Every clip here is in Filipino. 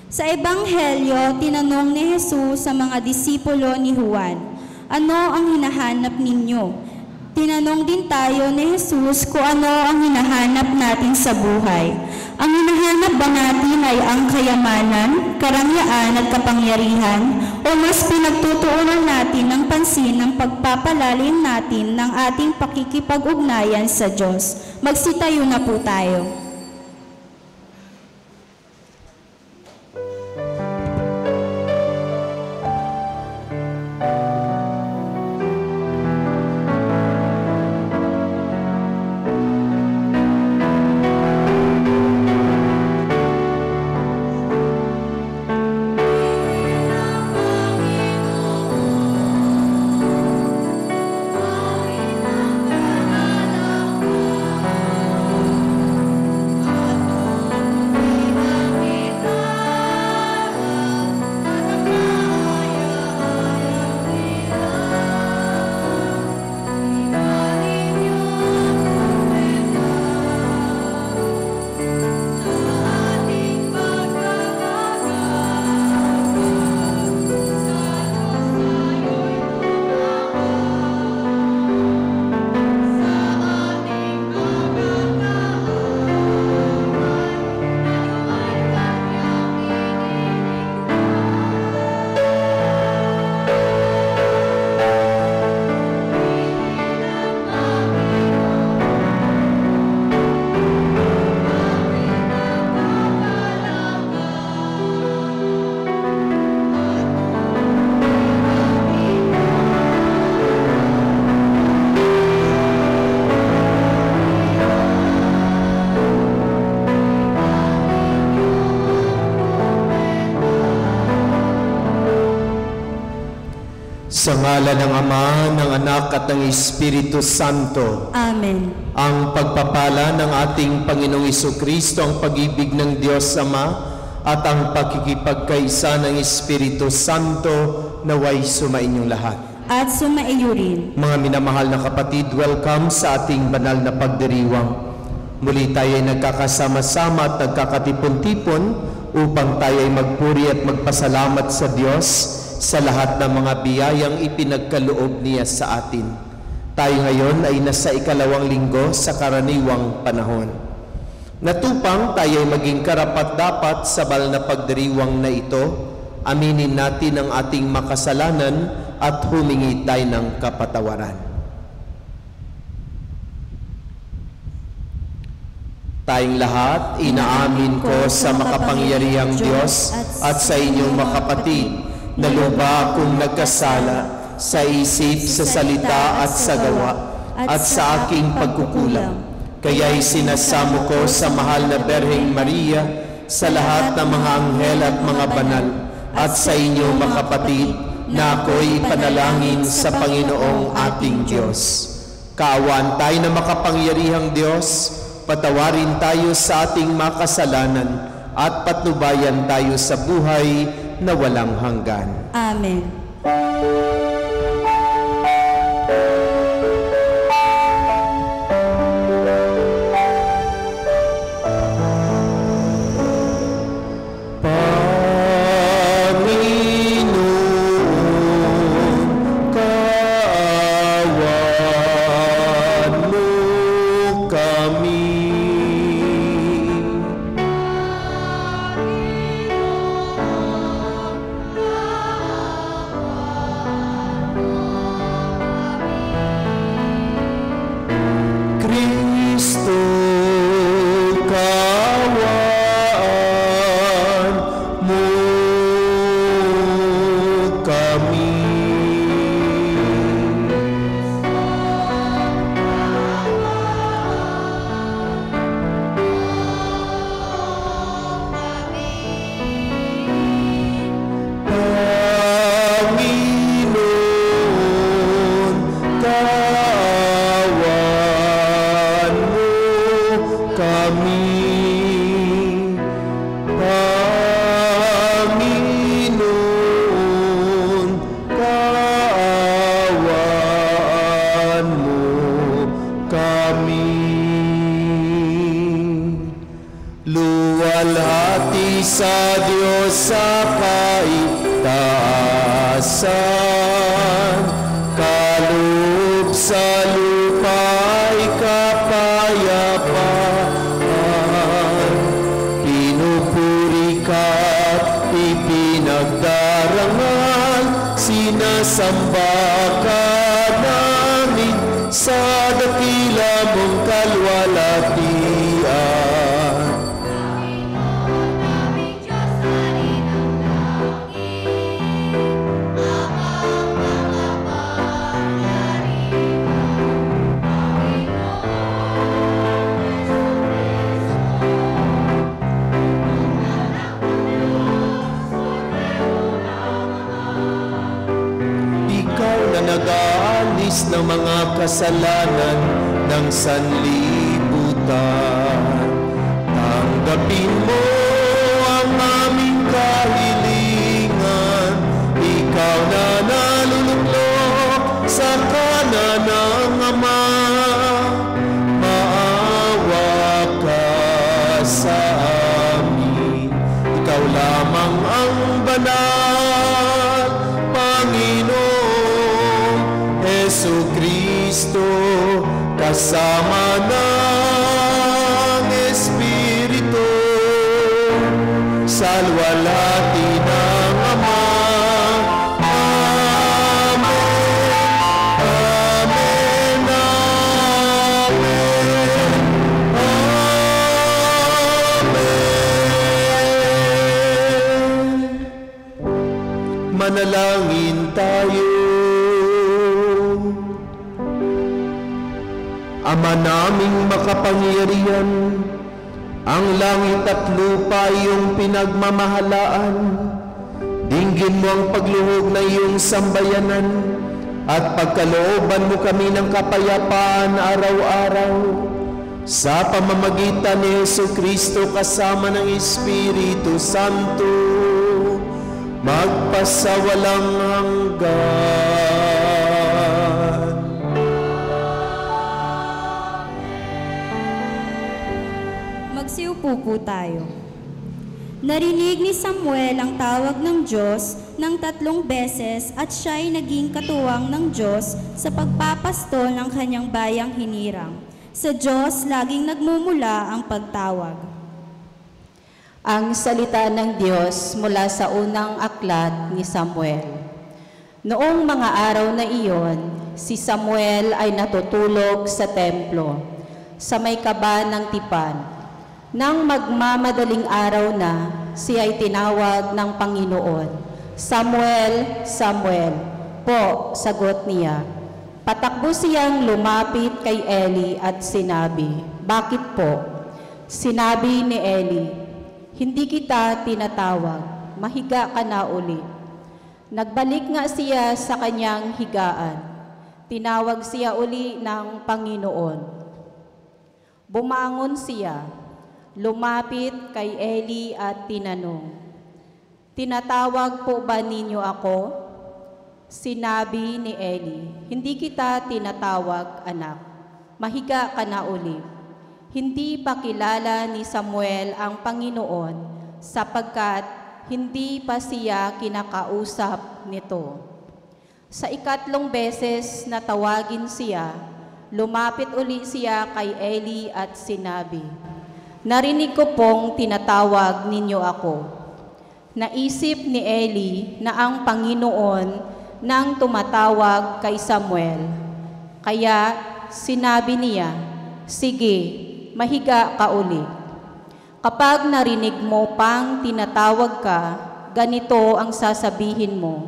Sa Ebanghelyo, tinanong ni Jesus sa mga disipulo ni Juan, "Ano ang hinahanap ninyo?" Tinanong din tayo ni Jesus kung ano ang hinahanap natin sa buhay. Ang hinahanap ba natin ay ang kayamanan, karangyaan at kapangyarihan, o mas pinagtutuunan natin ng pansin ng pagpapalalim natin ng ating pakikipag-ugnayan sa Diyos? Magsitayo na po tayo. Sa ngalan ng Ama, ng Anak at ng Espiritu Santo. Amen. Ang pagpapala ng ating Panginoong Jesucristo, ang pag-ibig ng Diyos Ama, at ang pakikipagkaisa ng Espiritu Santo naway sumainyong lahat. At sumaiyo rin. Mga minamahal na kapatid, welcome sa ating banal na pagdiriwang. Muli tayo ay nagkakasama-sama at nagkakatipon-tipon upang tayo ay magpuri at magpasalamat sa Diyos sa lahat ng mga biyayang ipinagkaloob niya sa atin. Tayo ngayon ay nasa ikalawang linggo sa karaniwang panahon. Natupang tayo ay maging karapat-dapat sa banal na pagdiriwang na ito, aminin natin ang ating makasalanan at humingi tayo ng kapatawaran. Tayong lahat, inaamin ko sa makapangyarihang Diyos at sa inyong mga kapatid, na luba akong nagkasala sa isip, sa salita at sa gawa, at sa aking pagkukulang. Kaya'y sinasamo ko sa mahal na Berheng Maria, sa lahat ng mga anghel at mga banal, at sa inyo mga kapatid, na ako'y ipanalangin sa Panginoong ating Diyos. Kaawaan tayo na makapangyarihang Diyos, patawarin tayo sa ating makasalanan, at patnubayan tayo sa buhay na walang hanggan. Amen. Luwalhati sa Diyos sa kaitaasan, kaloob sa lupa'y kapayapaan. Pinupuri ka't ipinagdarangal, sinasamba ka namin sa dakila mong kalwalhatian. Nag-aalis ng mga kasalanan ng sanlibutan. Tanggapin mo ang aming kahilingan, ikaw na naluluklok sa kanan ng Ama. Maawa ka sa amin, ikaw lamang ang banal, Panginoon Jesucristo, kasama ng Espiritu, sa luwalhati ng Ama. Amen, amen, amen, amen. Manalangin tayo. Ama naming makapangyarihan, ang langit at lupa iyong pinagmamahalaan. Dinggin mo ang pagluhog na iyong sambayanan at pagkalooban mo kami ng kapayapaan araw-araw. Sa pamamagitan ni Jesucristo kasama ng Espiritu Santo, magpasawalang hanggan. Magsiupo po tayo. Narinig ni Samuel ang tawag ng Diyos ng 3 beses at siya'y naging katuwang ng Diyos sa pagpapastol ng kanyang bayang hinirang. Sa Diyos laging nagmumula ang pagtawag. Ang salita ng Diyos mula sa unang aklat ni Samuel. Noong mga araw na iyon, si Samuel ay natutulog sa templo, sa may kaba ng tipan. Nang magmamadaling araw na, siya ay tinawag ng Panginoon. Samuel, Samuel. Po, sagot niya. Patakbo siyang lumapit kay Eli at sinabi, bakit po? Sinabi ni Eli, hindi kita tinatawag, mahiga ka na uli. Nagbalik nga siya sa kanyang higaan. Tinawag siya uli ng Panginoon. Bumangon siya. Lumapit kay Eli at tinanong, tinatawag po ba ninyo ako? Sinabi ni Eli, hindi kita tinatawag, anak. Mahiga ka na uli. Hindi pa kilala ni Samuel ang Panginoon sapagkat hindi pa siya kinakausap nito. Sa 3 beses na tawagin siya, lumapit uli siya kay Eli at sinabi, narinig ko pong tinatawag ninyo ako. Naisip ni Eli na ang Panginoon nang tumatawag kay Samuel. Kaya sinabi niya, sige, mahiga ka uli. Kapag narinig mo pang tinatawag ka, ganito ang sasabihin mo.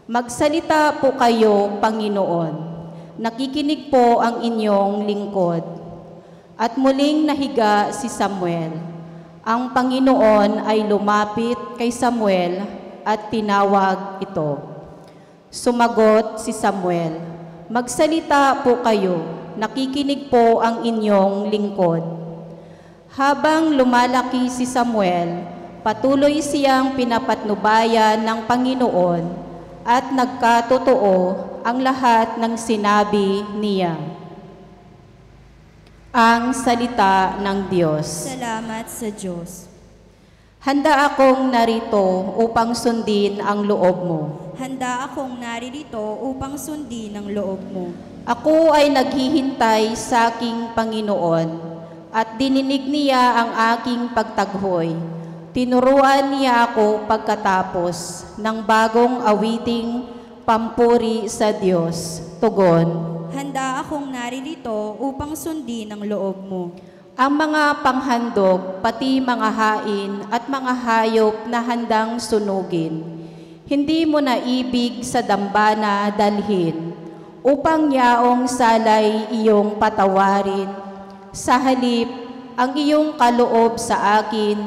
Magsalita po kayo, Panginoon. Nakikinig po ang inyong lingkod. At muling nahiga si Samuel. Ang Panginoon ay lumapit kay Samuel at tinawag ito. Sumagot si Samuel, magsalita po kayo, nakikinig po ang inyong lingkod. Habang lumalaki si Samuel, patuloy siyang pinapatnubayan ng Panginoon at nagkatotoo ang lahat ng sinabi niya. Ang salita ng Diyos. Salamat sa Diyos. Handa akong narito upang sundin ang loob mo. Handa akong naririto upang sundin ang loob mo. Ako ay naghihintay sa aking Panginoon at dininig niya ang aking pagtaghoy. Tinuruan niya ako pagkatapos ng bagong awiting pampuri sa Diyos. Tugon. Handa akong naririto upang sundin ang loob mo. Ang mga panghandog, pati mga hain at mga hayop na handang sunugin, hindi mo na ibig sa dambana dalhin, upang yaong salay iyong patawarin. Sa halip, ang iyong kaloob sa akin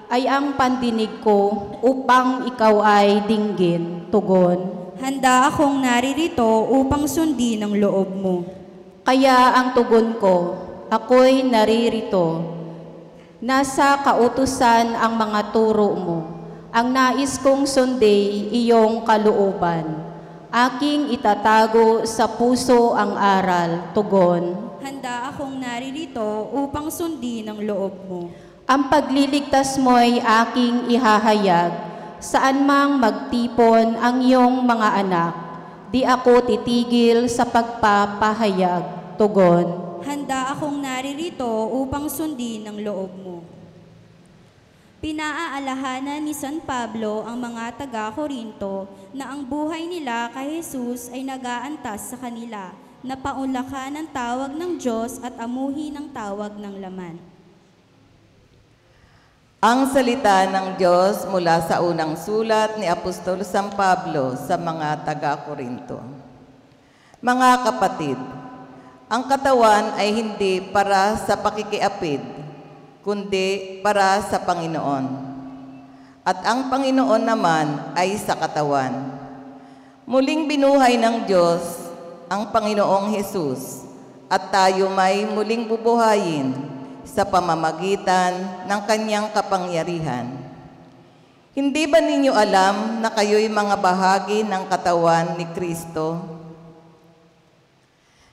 ay ang pandinig ko upang ikaw ay dinggin. Tugon. Handa akong naririto upang sundin ang loob mo. Kaya ang tugon ko, ako'y naririto. Nasa kautusan ang mga turo mo. Ang nais kong sunday iyong kalooban. Aking itatago sa puso ang aral. Tugon. Handa akong naririto upang sundin ang loob mo. Ang pagliligtas mo'y aking ihahayag. Saan mang magtipon ang iyong mga anak, di ako titigil sa pagpapahayag. Tugon. Handa akong naririto upang sundin ang loob mo. Pinaaalahanan ni San Pablo ang mga taga-Korinto na ang buhay nila kay Jesus ay nag-aantas sa kanila, na paunlakan ng tawag ng Diyos at amuhi ng tawag ng laman. Ang salita ng Diyos mula sa unang sulat ni Apostol San Pablo sa mga taga-Korinto. Mga kapatid, ang katawan ay hindi para sa pakikiapid, kundi para sa Panginoon. At ang Panginoon naman ay sa katawan. Muling binuhay ng Diyos ang Panginoong Hesus, at tayo may muling bubuhayin sa pamamagitan ng kanyang kapangyarihan. Hindi ba ninyo alam na kayo'y mga bahagi ng katawan ni Kristo?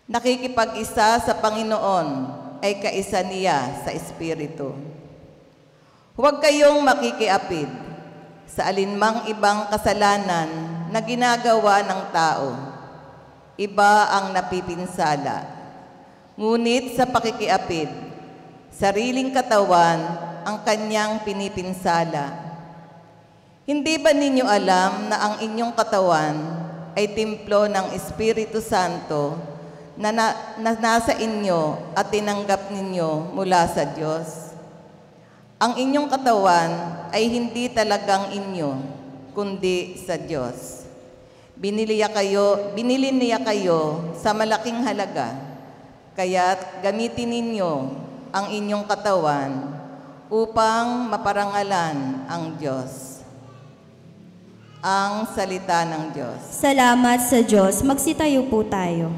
Nakikipag-isa sa Panginoon ay kaisa niya sa Espiritu. Huwag kayong makikiapid sa alinmang ibang kasalanan na ginagawa ng tao. Iba ang napipinsala. Ngunit sa pakikiapid, sariling katawan ang kanyang pinipinsala. Hindi ba ninyo alam na ang inyong katawan ay templo ng Espiritu Santo na nasa inyo at tinanggap ninyo mula sa Diyos? Ang inyong katawan ay hindi talagang inyo, kundi sa Diyos. Binili niya kayo sa malaking halaga, kaya't gamitin ninyo ang inyong katawan upang maparangalan ang Diyos. Ang salita ng Diyos. Salamat sa Diyos. Magsitayo po tayo.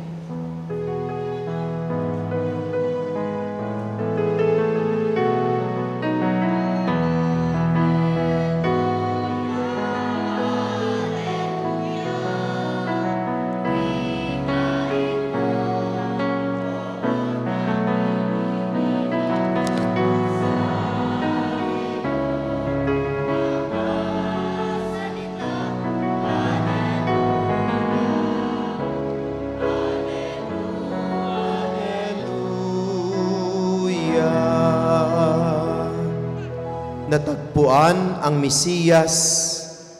Natagpuan ang Mesiyas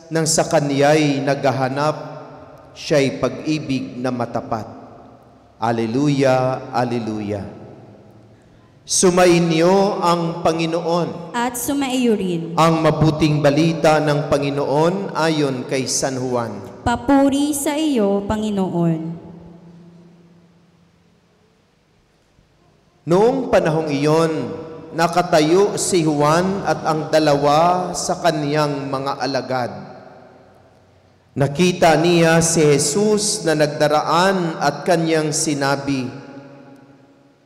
nang sa kaniya'y naghahanap, siya'y pag-ibig na matapat. Alleluia, Alleluia. Sumainyo ang Panginoon. At sumaiyo rin. Ang mabuting balita ng Panginoon ayon kay San Juan. Papuri sa iyo, Panginoon. Noong panahong iyon, nakatayo si Juan at ang dalawa sa kaniyang mga alagad. Nakita niya si Jesus na nagdaraan at kaniyang sinabi,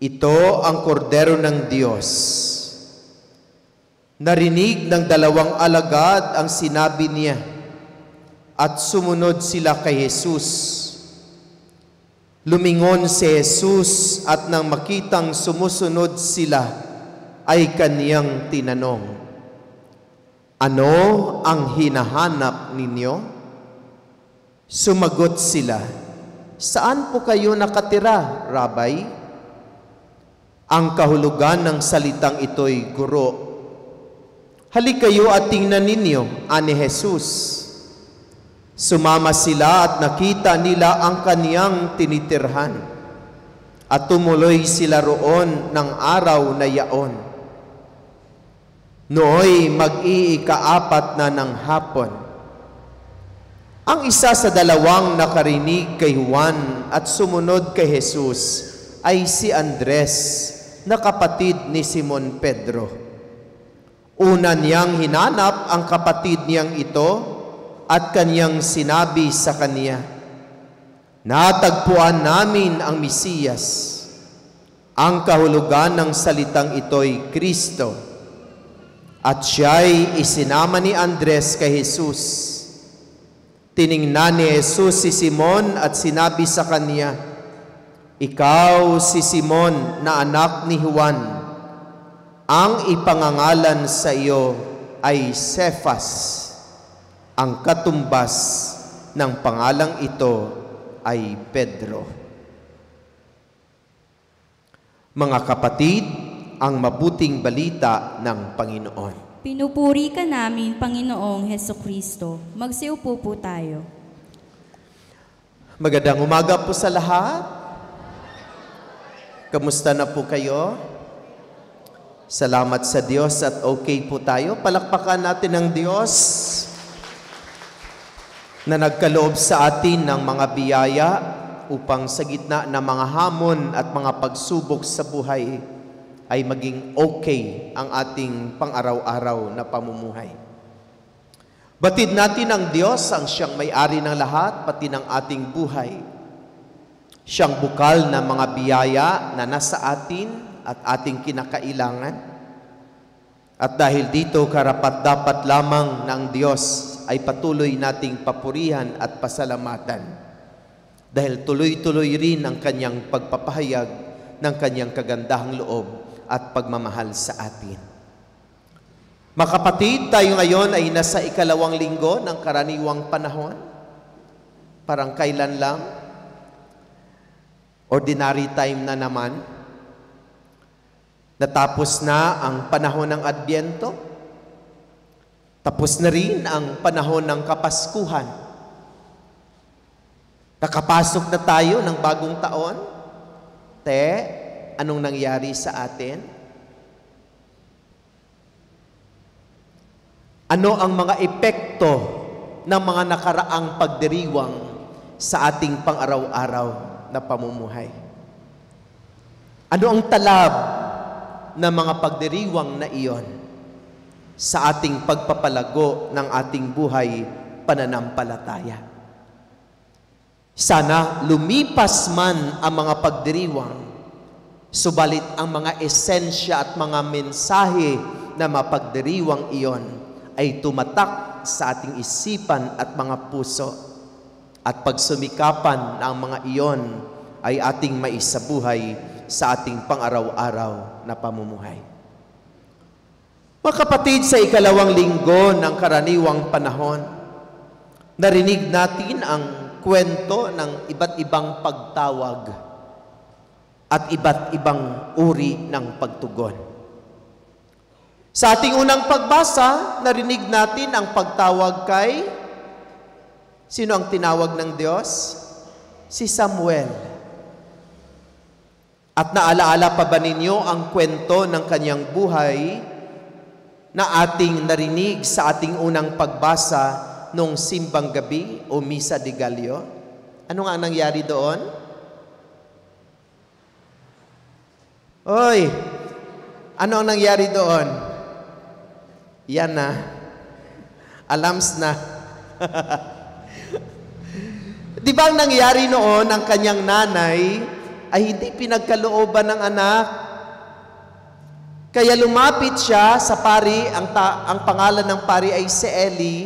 "Ito ang kordero ng Diyos." Narinig ng dalawang alagad ang sinabi niya at sumunod sila kay Jesus. Lumingon si Jesus at nang makitang sumusunod sila, ay kaniyang tinanong, "Ano ang hinahanap ninyo?" Sumagot sila, "Saan po kayo nakatira, Rabay?" Ang kahulugan ng salitang ito'y guro. "Halik kayo at tingnan ninyo," ani Jesus. Sumama sila at nakita nila ang kaniyang tinitirhan. At tumuloy sila roon ng araw na yaon. Nooy mag-iika-4 na ng hapon. Ang isa sa dalawang nakarinig kay Juan at sumunod kay Jesus ay si Andres, na kapatid ni Simon Pedro. Una niyang hinanap ang kapatid niyang ito at kaniyang sinabi sa kaniya, "Natagpuan namin ang Mesiyas." Ang kahulugan ng salitang ito'y Kristo. At siya'y isinama ni Andres kay Jesus. Tiningnan ni Jesus si Simon at sinabi sa kaniya, "Ikaw si Simon na anak ni Juan. Ang ipangangalan sa iyo ay Cephas." Ang katumbas ng pangalang ito ay Pedro. Mga kapatid, ang mabuting balita ng Panginoon. Pinupuri ka namin, Panginoong Hesukristo. Magsiupo po tayo. Magandang umaga po sa lahat. Kamusta na po kayo? Salamat sa Diyos at okay po tayo. Palakpakan natin ang Diyos na nagkaloob sa atin ng mga biyaya upang sa gitna ng mga hamon at mga pagsubok sa buhay ay maging okay ang ating pang-araw-araw na pamumuhay. Batid natin ang Diyos, ang siyang may-ari ng lahat, pati ng ating buhay. Siyang bukal ng mga biyaya na nasa atin at ating kinakailangan. At dahil dito, karapat-dapat lamang ng Diyos ay patuloy nating papurihan at pasalamatan dahil tuloy-tuloy rin ang kanyang pagpapahayag ng kanyang kagandahang loob at pagmamahal sa atin. Mga kapatid, tayo ngayon ay nasa 2nd linggo ng karaniwang panahon. Parang kailan lang, ordinary time na naman. Natapos na ang panahon ng Adbyento. Tapos na rin ang panahon ng Kapaskuhan. Nakapasok na tayo ng bagong taon. Anong nangyari sa atin? Ano ang mga epekto ng mga nakaraang pagdiriwang sa ating pang-araw-araw na pamumuhay? Ano ang talab ng mga pagdiriwang na iyon sa ating pagpapalago ng ating buhay pananampalataya? Sana lumipas man ang mga pagdiriwang, subalit ang mga esensya at mga mensahe na mapagdiriwang iyon ay tumatak sa ating isipan at mga puso, at pagsumikapan ng mga iyon ay ating maisabuhay sa ating pang-araw-araw na pamumuhay. Mga kapatid, sa 2nd linggo ng karaniwang panahon, narinig natin ang kwento ng iba't ibang pagtawag at iba't ibang uri ng pagtugon. Sa ating unang pagbasa, narinig natin ang pagtawag kay sino ang tinawag ng Diyos? Si Samuel. At naalaala pa ba ninyo ang kwento ng kanyang buhay na ating narinig sa ating unang pagbasa nung simbang gabi o Misa de Gallo? Ano nga nangyari doon? Oy, ano ang nangyari doon? Yan na. Alams na. Di ba ang nangyari noon, ang kanyang nanay ay hindi pinagkalooban ng anak? Kaya lumapit siya sa pari, ang pangalan ng pari ay si Eli,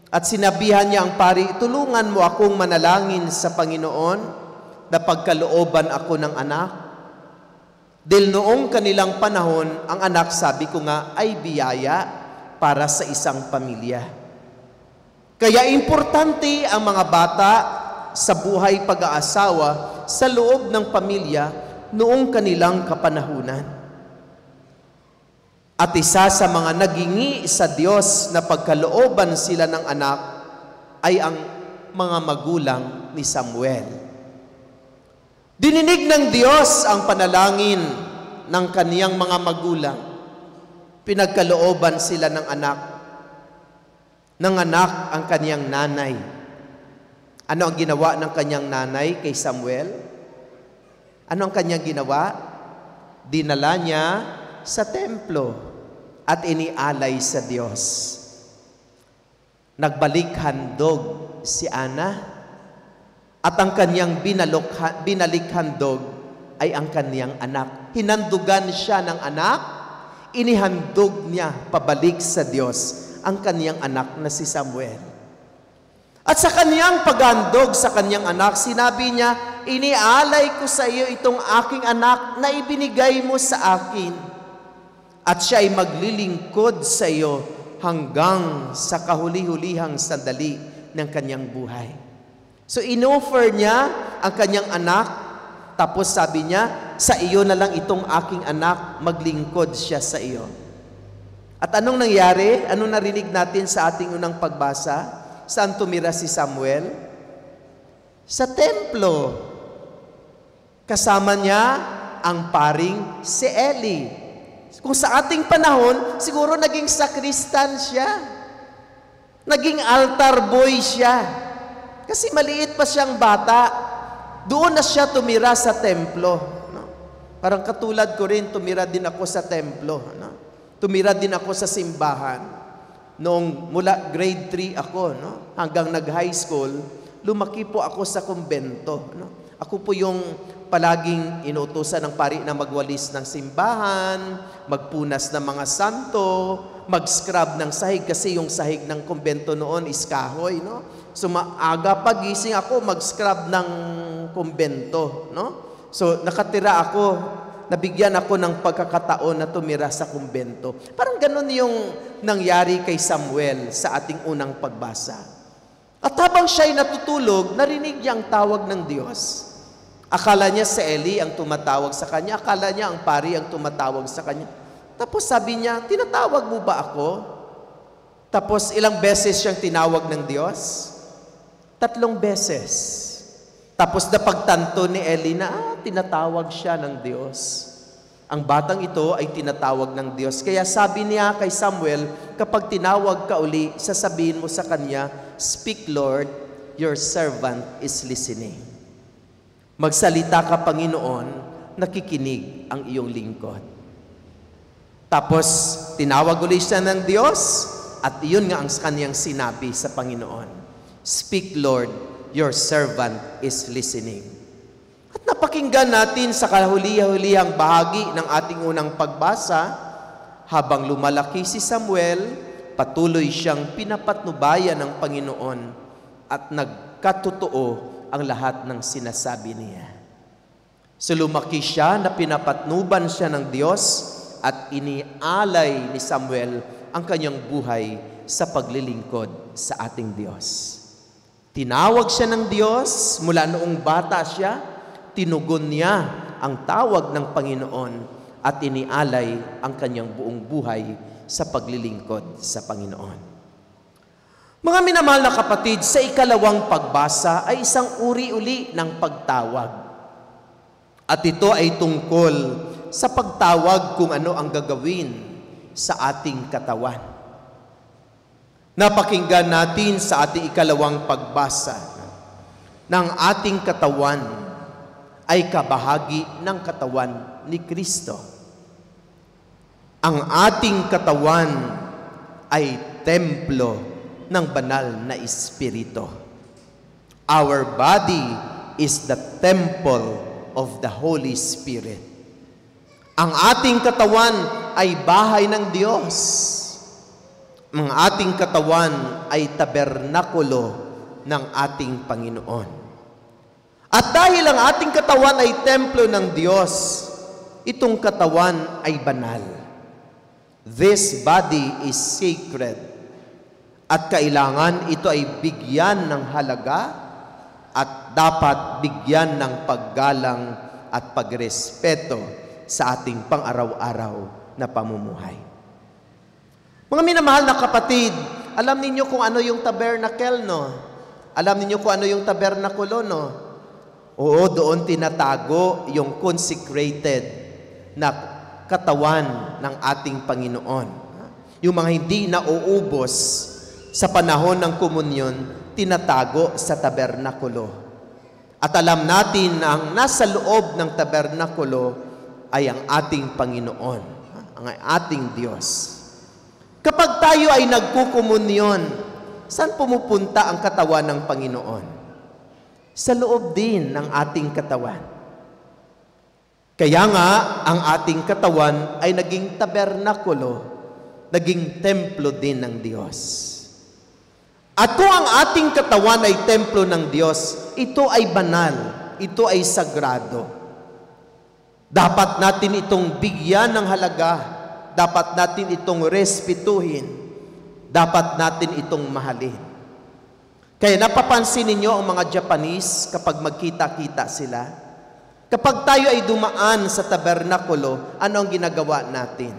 at sinabihan niya ang pari, tulungan mo akong manalangin sa Panginoon na pagkalooban ako ng anak? Dahil noong kanilang panahon, ang anak, sabi ko nga, ay biyaya para sa isang pamilya. Kaya importante ang mga bata sa buhay pag-aasawa sa loob ng pamilya noong kanilang kapanahunan. At isa sa mga nagingi sa Diyos na pagkalooban sila ng anak ay ang mga magulang ni Samuel. Dininig ng Diyos ang panalangin ng kaniyang mga magulang. Pinagkalooban sila ng anak. Nanganak ang kaniyang nanay. Ano ang ginawa ng kaniyang nanay kay Samuel? Ano ang kaniyang ginawa? Dinala niya sa templo at inialay sa Diyos. Nagbalik handog si Ana at ang kaniyang binalik handog ay ang kaniyang anak. Hinandugan siya ng anak, inihandog niya pabalik sa Diyos ang kaniyang anak na si Samuel. At sa kaniyang paghandog sa kaniyang anak, sinabi niya, inialay ko sa iyo itong aking anak na ibinigay mo sa akin. At siya ay maglilingkod sa iyo hanggang sa kahuli-hulihang sandali ng kanyang buhay. So inoffer niya ang kanyang anak, tapos sabi niya, sa iyo na lang itong aking anak, maglingkod siya sa iyo. At anong nangyari? Anong narinig natin sa ating unang pagbasa? Saan tumira si Samuel? Sa templo. Kasama niya ang paring si Eli. Kung sa ating panahon, siguro naging sakristan siya. Naging altar boy siya. Kasi maliit pa siyang bata. Doon na siya tumira sa templo. No? Parang katulad ko rin, tumira din ako sa templo. No? Tumira din ako sa simbahan. Noong mula grade 3 ako, no? Hanggang nag-high school, lumaki po ako sa kumbento. No? Ako po yung palaging inuutusan ng pari na magwalis ng simbahan, magpunas ng mga santo, mag-scrub ng sahig kasi yung sahig ng kumbento noon is kahoy, no? So maaga pagising ako mag-scrub ng kumbento, no? So nakatira ako, nabigyan ako ng pagkakataon na tumira sa kumbento. Parang ganun yung nangyari kay Samuel sa ating unang pagbasa. At habang siya'y natutulog, narinig niya ang tawag ng Diyos. Akala niya si Eli ang tumatawag sa kanya. Akala niya ang pari ang tumatawag sa kanya. Tapos sabi niya, tinatawag mo ba ako? Tapos ilang beses siyang tinawag ng Diyos? 3 beses. Tapos napagtanto ni Eli na tinatawag siya ng Diyos. Ang batang ito ay tinatawag ng Diyos. Kaya sabi niya kay Samuel, kapag tinawag ka uli, sasabihin mo sa kanya, "Speak, Lord, your servant is listening." Magsalita ka, Panginoon, nakikinig ang iyong lingkod. Tapos, tinawag ulit siya ng Diyos at iyon nga ang kanyang sinabi sa Panginoon. "Speak, Lord, your servant is listening." At napakinggan natin sa kahuli-hulihang bahagi ng ating unang pagbasa, habang lumalaki si Samuel, patuloy siyang pinapatnubayan ng Panginoon at nagkatotoo ang lahat ng sinasabi niya. So lumaki siya na pinapatnuban siya ng Diyos at inialay ni Samuel ang kanyang buhay sa paglilingkod sa ating Diyos. Tinawag siya ng Diyos mula noong bata siya, tinugon niya ang tawag ng Panginoon at inialay ang kanyang buong buhay sa paglilingkod sa Panginoon. Mga minamahal na kapatid, sa ikalawang pagbasa ay isang uri-uli ng pagtawag. At ito ay tungkol sa pagtawag kung ano ang gagawin sa ating katawan. Napakinggan natin sa ating ikalawang pagbasa ng ating katawan ay kabahagi ng katawan ni Kristo. Ang ating katawan ay templo ng banal na Espiritu. Our body is the temple of the Holy Spirit. Ang ating katawan ay bahay ng Diyos. Ang ating katawan ay tabernakulo ng ating Panginoon. At dahil ang ating katawan ay templo ng Diyos, itong katawan ay banal. This body is sacred. At kailangan ito ay bigyan ng halaga at dapat bigyan ng paggalang at pagrespeto sa ating pang-araw-araw na pamumuhay. Mga minamahal na kapatid, alam ninyo kung ano yung tabernacle, no? Alam ninyo kung ano yung tabernakulo, no? Oo, doon tinatago yung consecrated na katawan ng ating Panginoon. Yung mga hindi nauubos sa panahon ng komunyon, tinatago sa tabernakulo. At alam natin na ang nasa loob ng tabernakulo ay ang ating Panginoon, ang ating Diyos. Kapag tayo ay nagkukomunyon, saan pumupunta ang katawan ng Panginoon? Sa loob din ng ating katawan. Kaya nga, ang ating katawan ay naging tabernakulo, naging templo din ng Diyos. At kung ang ating katawan ay templo ng Diyos, ito ay banal, ito ay sagrado. Dapat natin itong bigyan ng halaga, dapat natin itong respetuhin, dapat natin itong mahalin. Kaya napapansin ninyo ang mga Japanese kapag magkita-kita sila. Kapag tayo ay dumaan sa tabernakulo, ano ang ginagawa natin?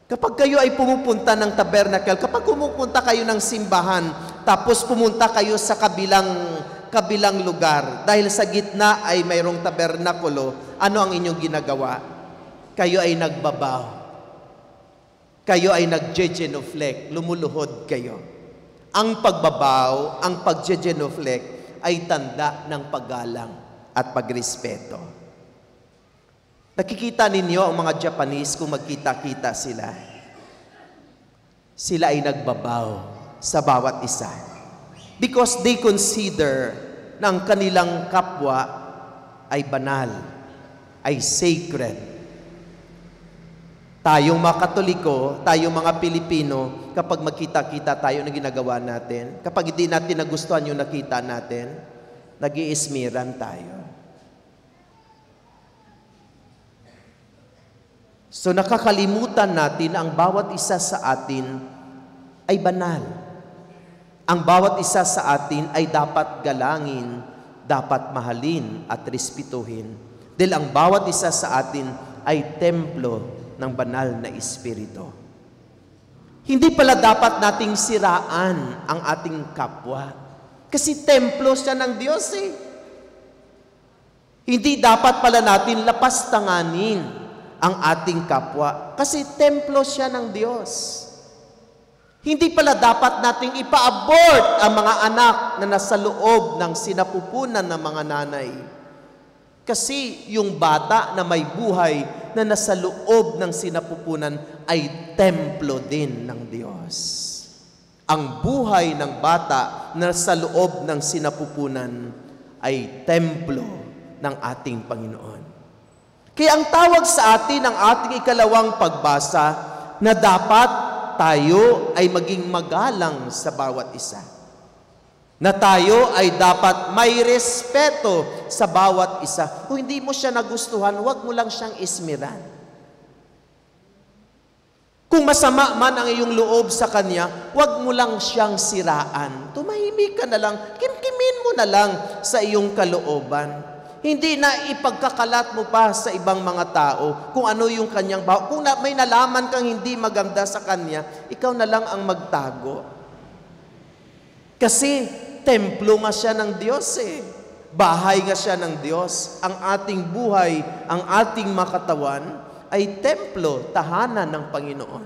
Kapag kayo ay pumupunta ng tabernacle, kapag pumupunta kayo ng simbahan, tapos pumunta kayo sa kabilang lugar, dahil sa gitna ay mayroong tabernakulo, ano ang inyong ginagawa? Kayo ay nagbabaw. Kayo ay nag-genuflect, lumuluhod kayo. Ang pagbabaw, ang pag-genuflect ay tanda ng paggalang at pagrespeto. Nakikita ninyo ang mga Japanese kung magkita-kita sila. Sila ay nagbabaw sa bawat isa. Because they consider na ang kanilang kapwa ay banal, ay sacred. Tayong mga Katoliko, tayong mga Pilipino, kapag magkita-kita tayo na ginagawa natin, kapag hindi natin nagustuhan yung nakita natin, nag-iismiran tayo. So nakakalimutan natin na ang bawat isa sa atin ay banal. Ang bawat isa sa atin ay dapat galangin, dapat mahalin at respetuhin. Dahil ang bawat isa sa atin ay templo ng banal na Espiritu. Hindi pala dapat nating siraan ang ating kapwa. Kasi templo siya ng Diyos eh. Hindi dapat pala natin lapastanganin ang ating kapwa. Kasi templo siya ng Diyos. Hindi pala dapat nating ipa-abort ang mga anak na nasa loob ng sinapupunan ng mga nanay. Kasi yung bata na may buhay na nasa loob ng sinapupunan ay templo din ng Diyos. Ang buhay ng bata na nasa loob ng sinapupunan ay templo ng ating Panginoon. Kaya ang tawag sa atin ng ating ikalawang pagbasa na dapat tayo ay maging magalang sa bawat isa. Na tayo ay dapat may respeto sa bawat isa. Kung hindi mo siya nagustuhan, huwag mo lang siyang ismiran. Kung masama man ang iyong loob sa kanya, huwag mo lang siyang siraan. Tumahimik ka na lang, kimkimin mo na lang sa iyong kalooban. Hindi na ipagkakalat mo pa sa ibang mga tao kung ano yung kanyang baho. Kung may nalaman kang hindi maganda sa kanya, ikaw na lang ang magtago. Kasi templo nga siya ng Diyos eh. Bahay nga siya ng Diyos. Ang ating buhay, ang ating makatawan ay templo, tahanan ng Panginoon.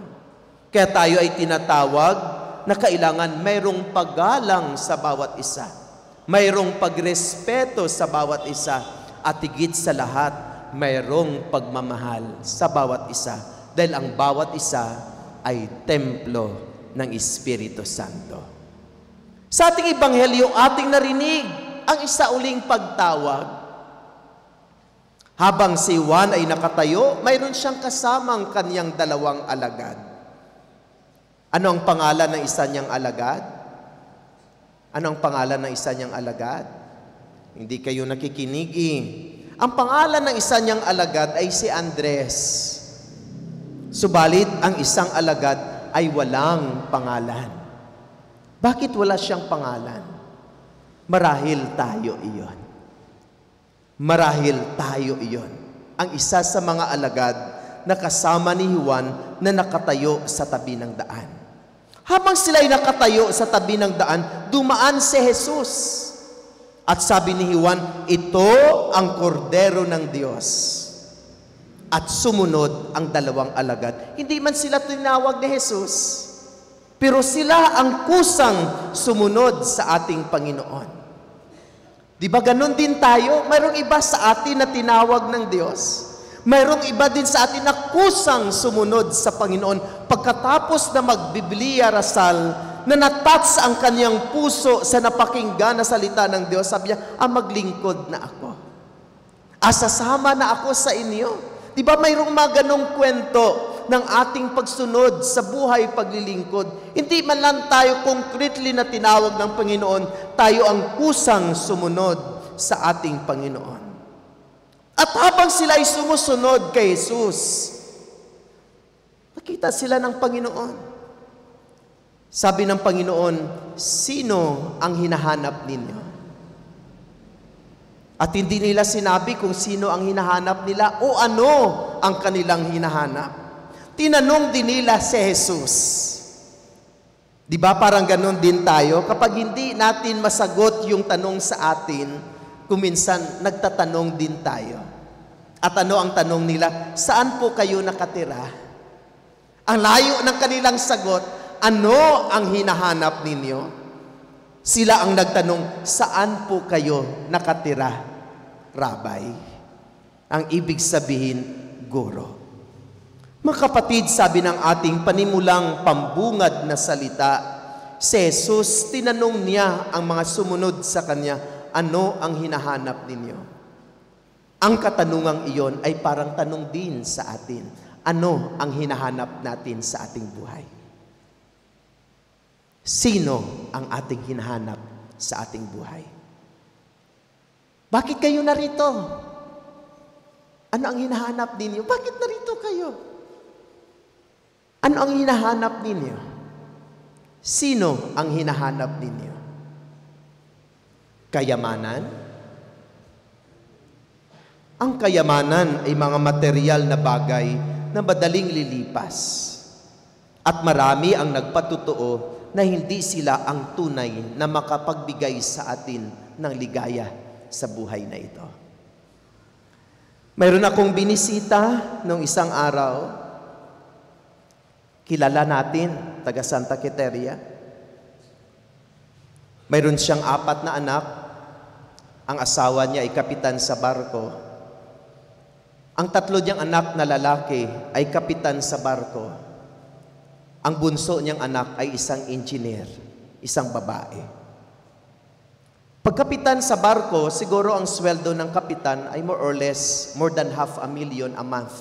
Kaya tayo ay tinatawag na kailangan mayroong paggalang sa bawat isa. Mayroong pagrespeto sa bawat isa. At higit sa lahat, mayroong pagmamahal sa bawat isa. Dahil ang bawat isa ay templo ng Espiritu Santo. Sa ating ebanghelyo, ating narinig ang isa uling pagtawag. Habang si Juan ay nakatayo, mayroon siyang kasamang kanyang dalawang alagad. Ano ang pangalan ng isa niyang alagad? Ano ang pangalan ng isa niyang alagad? Hindi kayo nakikinig eh. Ang pangalan ng isa niyang alagad ay si Andres. Subalit, ang isang alagad ay walang pangalan. Bakit wala siyang pangalan? Marahil tayo iyon. Marahil tayo iyon. Ang isa sa mga alagad na kasama ni Juan na nakatayo sa tabi ng daan. Habang sila'y nakatayo sa tabi ng daan, dumaan si Jesus. At sabi ni Juan, ito ang kordero ng Diyos. At sumunod ang dalawang alagad. Hindi man sila tinawag ni Jesus, pero sila ang kusang sumunod sa ating Panginoon. Di ba ganun din tayo? Mayroong iba sa atin na tinawag ng Diyos. Mayroong iba din sa atin na kusang sumunod sa Panginoon. Pagkatapos na magbibliya rasal, na natouch ang kanyang puso sa napakinggan na salita ng Diyos, sabi niya, maglingkod na ako. Sasama na ako sa inyo. Di ba mayroong mga ganong kwento ng ating pagsunod sa buhay paglilingkod? Hindi man lang tayo concretely na tinawag ng Panginoon, tayo ang kusang sumunod sa ating Panginoon. At habang sila ay sumusunod kay Jesus, nakita sila ng Panginoon. Sabi ng Panginoon, sino ang hinahanap ninyo? At hindi nila sinabi kung sino ang hinahanap nila o ano ang kanilang hinahanap. Tinanong din nila si Jesus. Di ba parang ganun din tayo? Kapag hindi natin masagot yung tanong sa atin, kuminsan nagtatanong din tayo. At ano ang tanong nila? Saan po kayo nakatira? Ang layo ng kanilang sagot, ano ang hinahanap ninyo? Sila ang nagtanong, saan po kayo nakatira, Rabay? Ang ibig sabihin, guro. Mga kapatid, sabi ng ating panimulang pambungad na salita, si Jesus, tinanong niya ang mga sumunod sa kanya, ano ang hinahanap ninyo? Ang katanungang iyon ay parang tanong din sa atin, ano ang hinahanap natin sa ating buhay? Sino ang ating hinahanap sa ating buhay? Bakit kayo narito? Ano ang hinahanap ninyo? Bakit narito kayo? Ano ang hinahanap ninyo? Sino ang hinahanap ninyo? Kayamanan? Ang kayamanan ay mga material na bagay na madaling lilipas. At marami ang nagpatutuo na hindi sila ang tunay na makapagbigay sa atin ng ligaya sa buhay na ito. Mayroon akong binisita nung isang araw. Kilala natin, taga Santa Quiteria. Mayroon siyang 4 na anak. Ang asawa niya ay kapitan sa barko. Ang 3 niyang anak na lalaki ay kapitan sa barko. Ang bunso niyang anak ay isang engineer, isang babae. Pagkapitan sa barko, siguro ang sweldo ng kapitan ay more or less, more than $500,000 a month.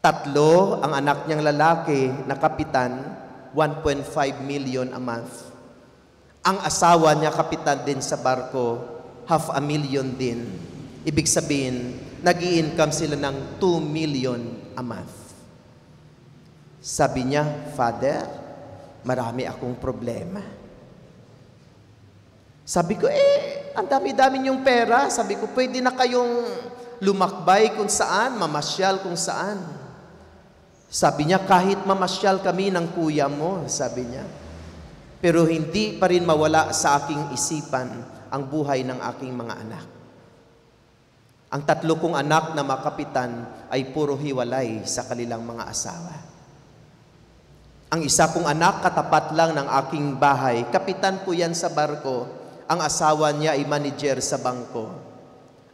3 ang anak niyang lalaki na kapitan, 1.5 million a month. Ang asawa niya kapitan din sa barko, $500,000 din. Ibig sabihin, nag-i-income sila ng 2 million a month. Sabi niya, Father, marami akong problema. Sabi ko, ang dami-dami niyong pera. Sabi ko, pwede na kayong lumakbay kung saan, mamasyal kung saan. Sabi niya, kahit mamasyal kami ng kuya mo, sabi niya. Pero hindi pa rin mawala sa aking isipan ang buhay ng aking mga anak. Ang 3 kong anak na makapitan ay puro hiwalay sa kanilang mga asawa. Ang isa kong anak, katapat lang ng aking bahay. Kapitan po yan sa barko. Ang asawa niya ay manager sa bangko.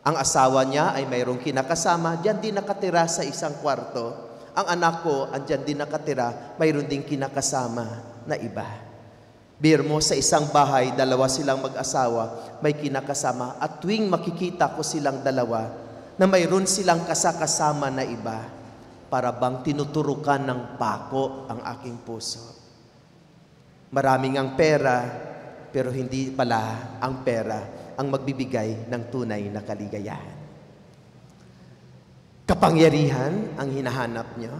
Ang asawa niya ay mayroong kinakasama. Diyan din nakatira sa isang kwarto. Ang anak ko, andyan din nakatira. Mayroon din kinakasama na iba. Bir mo, sa isang bahay, 2 silang mag-asawa, may kinakasama. At tuwing makikita ko silang 2, na mayroon silang kasakasama na iba, para bang tinuturukan ng pako ang aking puso. Maraming ang pera, pero hindi pala ang pera ang magbibigay ng tunay na kaligayahan. Kapangyarihan ang hinahanap niyo.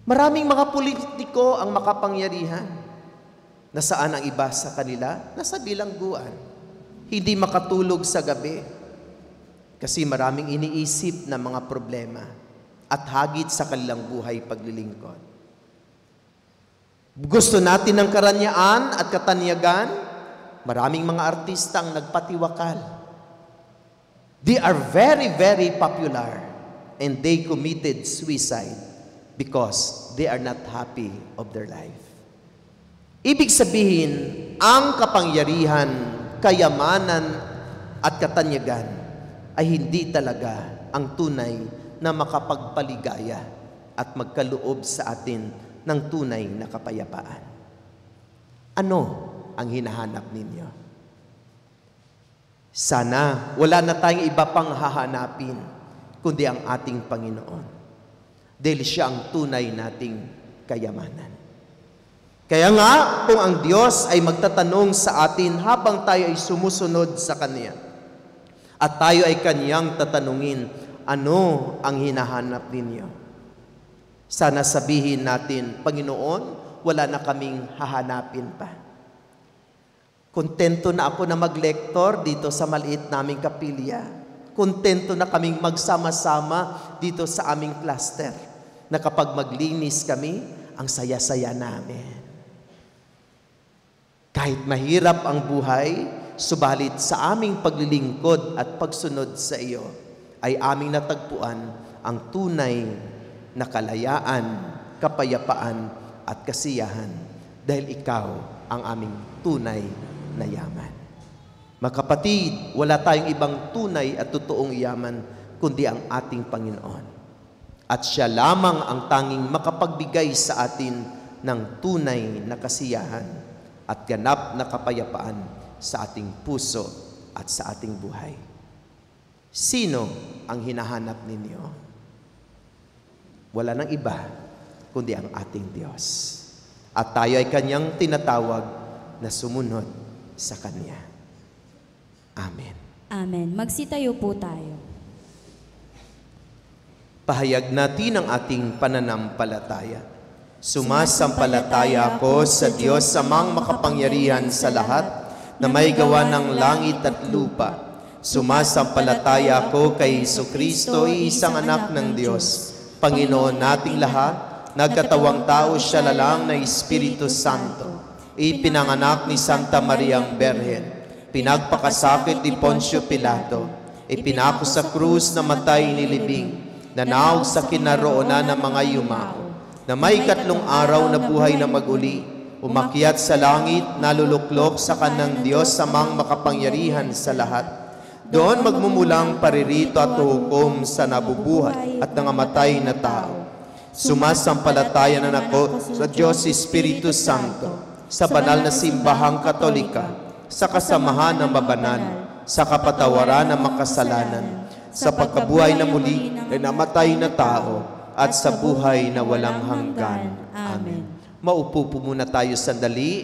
Maraming mga politiko ang makapangyarihan. Nasaan ang iba sa kanila? Nasa bilangguan. Hindi makatulog sa gabi. Kasi maraming iniisip na mga problema at hagit sa kanilang buhay paglilingkod. Gusto natin ng karanyaan at katanyagan, maraming mga artista ang nagpatiwakal. They are very, very popular and they committed suicide because they are not happy of their life. Ibig sabihin, ang kapangyarihan, kayamanan at katanyagan ay hindi talaga ang tunay na makapagpaligaya at magkaloob sa atin ng tunay na kapayapaan. Ano ang hinahanap ninyo? Sana wala na tayong iba pang hahanapin kundi ang ating Panginoon. Dahil siya ang tunay nating kayamanan. Kaya nga, kung ang Diyos ay magtatanong sa atin habang tayo ay sumusunod sa Kanya, at tayo ay Kanyang tatanungin, ano ang hinahanap ninyo? Sana sabihin natin, Panginoon, wala na kaming hahanapin pa. Kontento na ako na maglektor dito sa maliit naming kapilya. Kontento na kaming magsama-sama dito sa aming cluster. Na kapag maglinis kami, ang saya-saya namin. Kahit mahirap ang buhay, subalit sa aming paglilingkod at pagsunod sa iyo, ay aming natagpuan ang tunay na kalayaan, kapayapaan at kasiyahan dahil ikaw ang aming tunay na yaman. Mga kapatid, wala tayong ibang tunay at totoong yaman kundi ang ating Panginoon. At siya lamang ang tanging makapagbigay sa atin ng tunay na kasiyahan at ganap na kapayapaan sa ating puso at sa ating buhay. Sino ang hinahanap ninyo? Wala nang iba kundi ang ating Diyos. At tayo ay Kanyang tinatawag na sumunod sa Kanya. Amen. Amen. Magsitayo po tayo. Pahayag natin ang ating pananampalataya. Sumasampalataya ako sa Diyos amang makapangyarihan sa lahat na may gawa ng langit at lupa. Sumasampalataya ako kay Jesucristo, isang anak ng Diyos, Panginoon nating lahat, nagkatawang tao siya lalang na Espiritu Santo, ipinanganak ni Santa Mariang Berhen, pinagpakasakit ni Poncio Pilato, ipinako sa krus na matay nilibing, nanaog sa kinaroonan ng mga yumao, na may 3 araw na buhay na maguli, umakyat sa langit, naluluklok sa kanang Diyos amang makapangyarihan sa lahat. Doon magmumulang paririto at hukom sa nabubuhay at nangamatay na tao. Sumasampalataya na ako sa Diyos Espiritu Santo, sa banal na simbahang Katolika, sa kasamahan ng mabanal, sa kapatawaran ng makasalanan, sa pagkabuhay na muli ng namatay na tao, at sa buhay na walang hanggan. Amen. Maupo po muna tayo sandali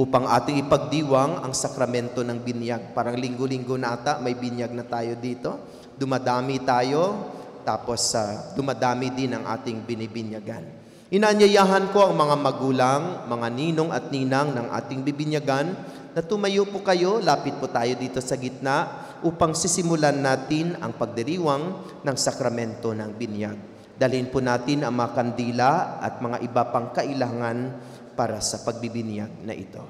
upang ating ipagdiwang ang sakramento ng binyag. Parang linggo-linggo na ata, may binyag na tayo dito. Dumadami tayo, tapos dumadami din ang ating binibinyagan. Inaanyayahan ko ang mga magulang, mga ninong at ninang ng ating bibinyagan na tumayo po kayo, lapit po tayo dito sa gitna upang sisimulan natin ang pagdiriwang ng sakramento ng binyag. Dalhin po natin ang mga kandila at mga iba pang kailangan para sa pagbibinyag na ito.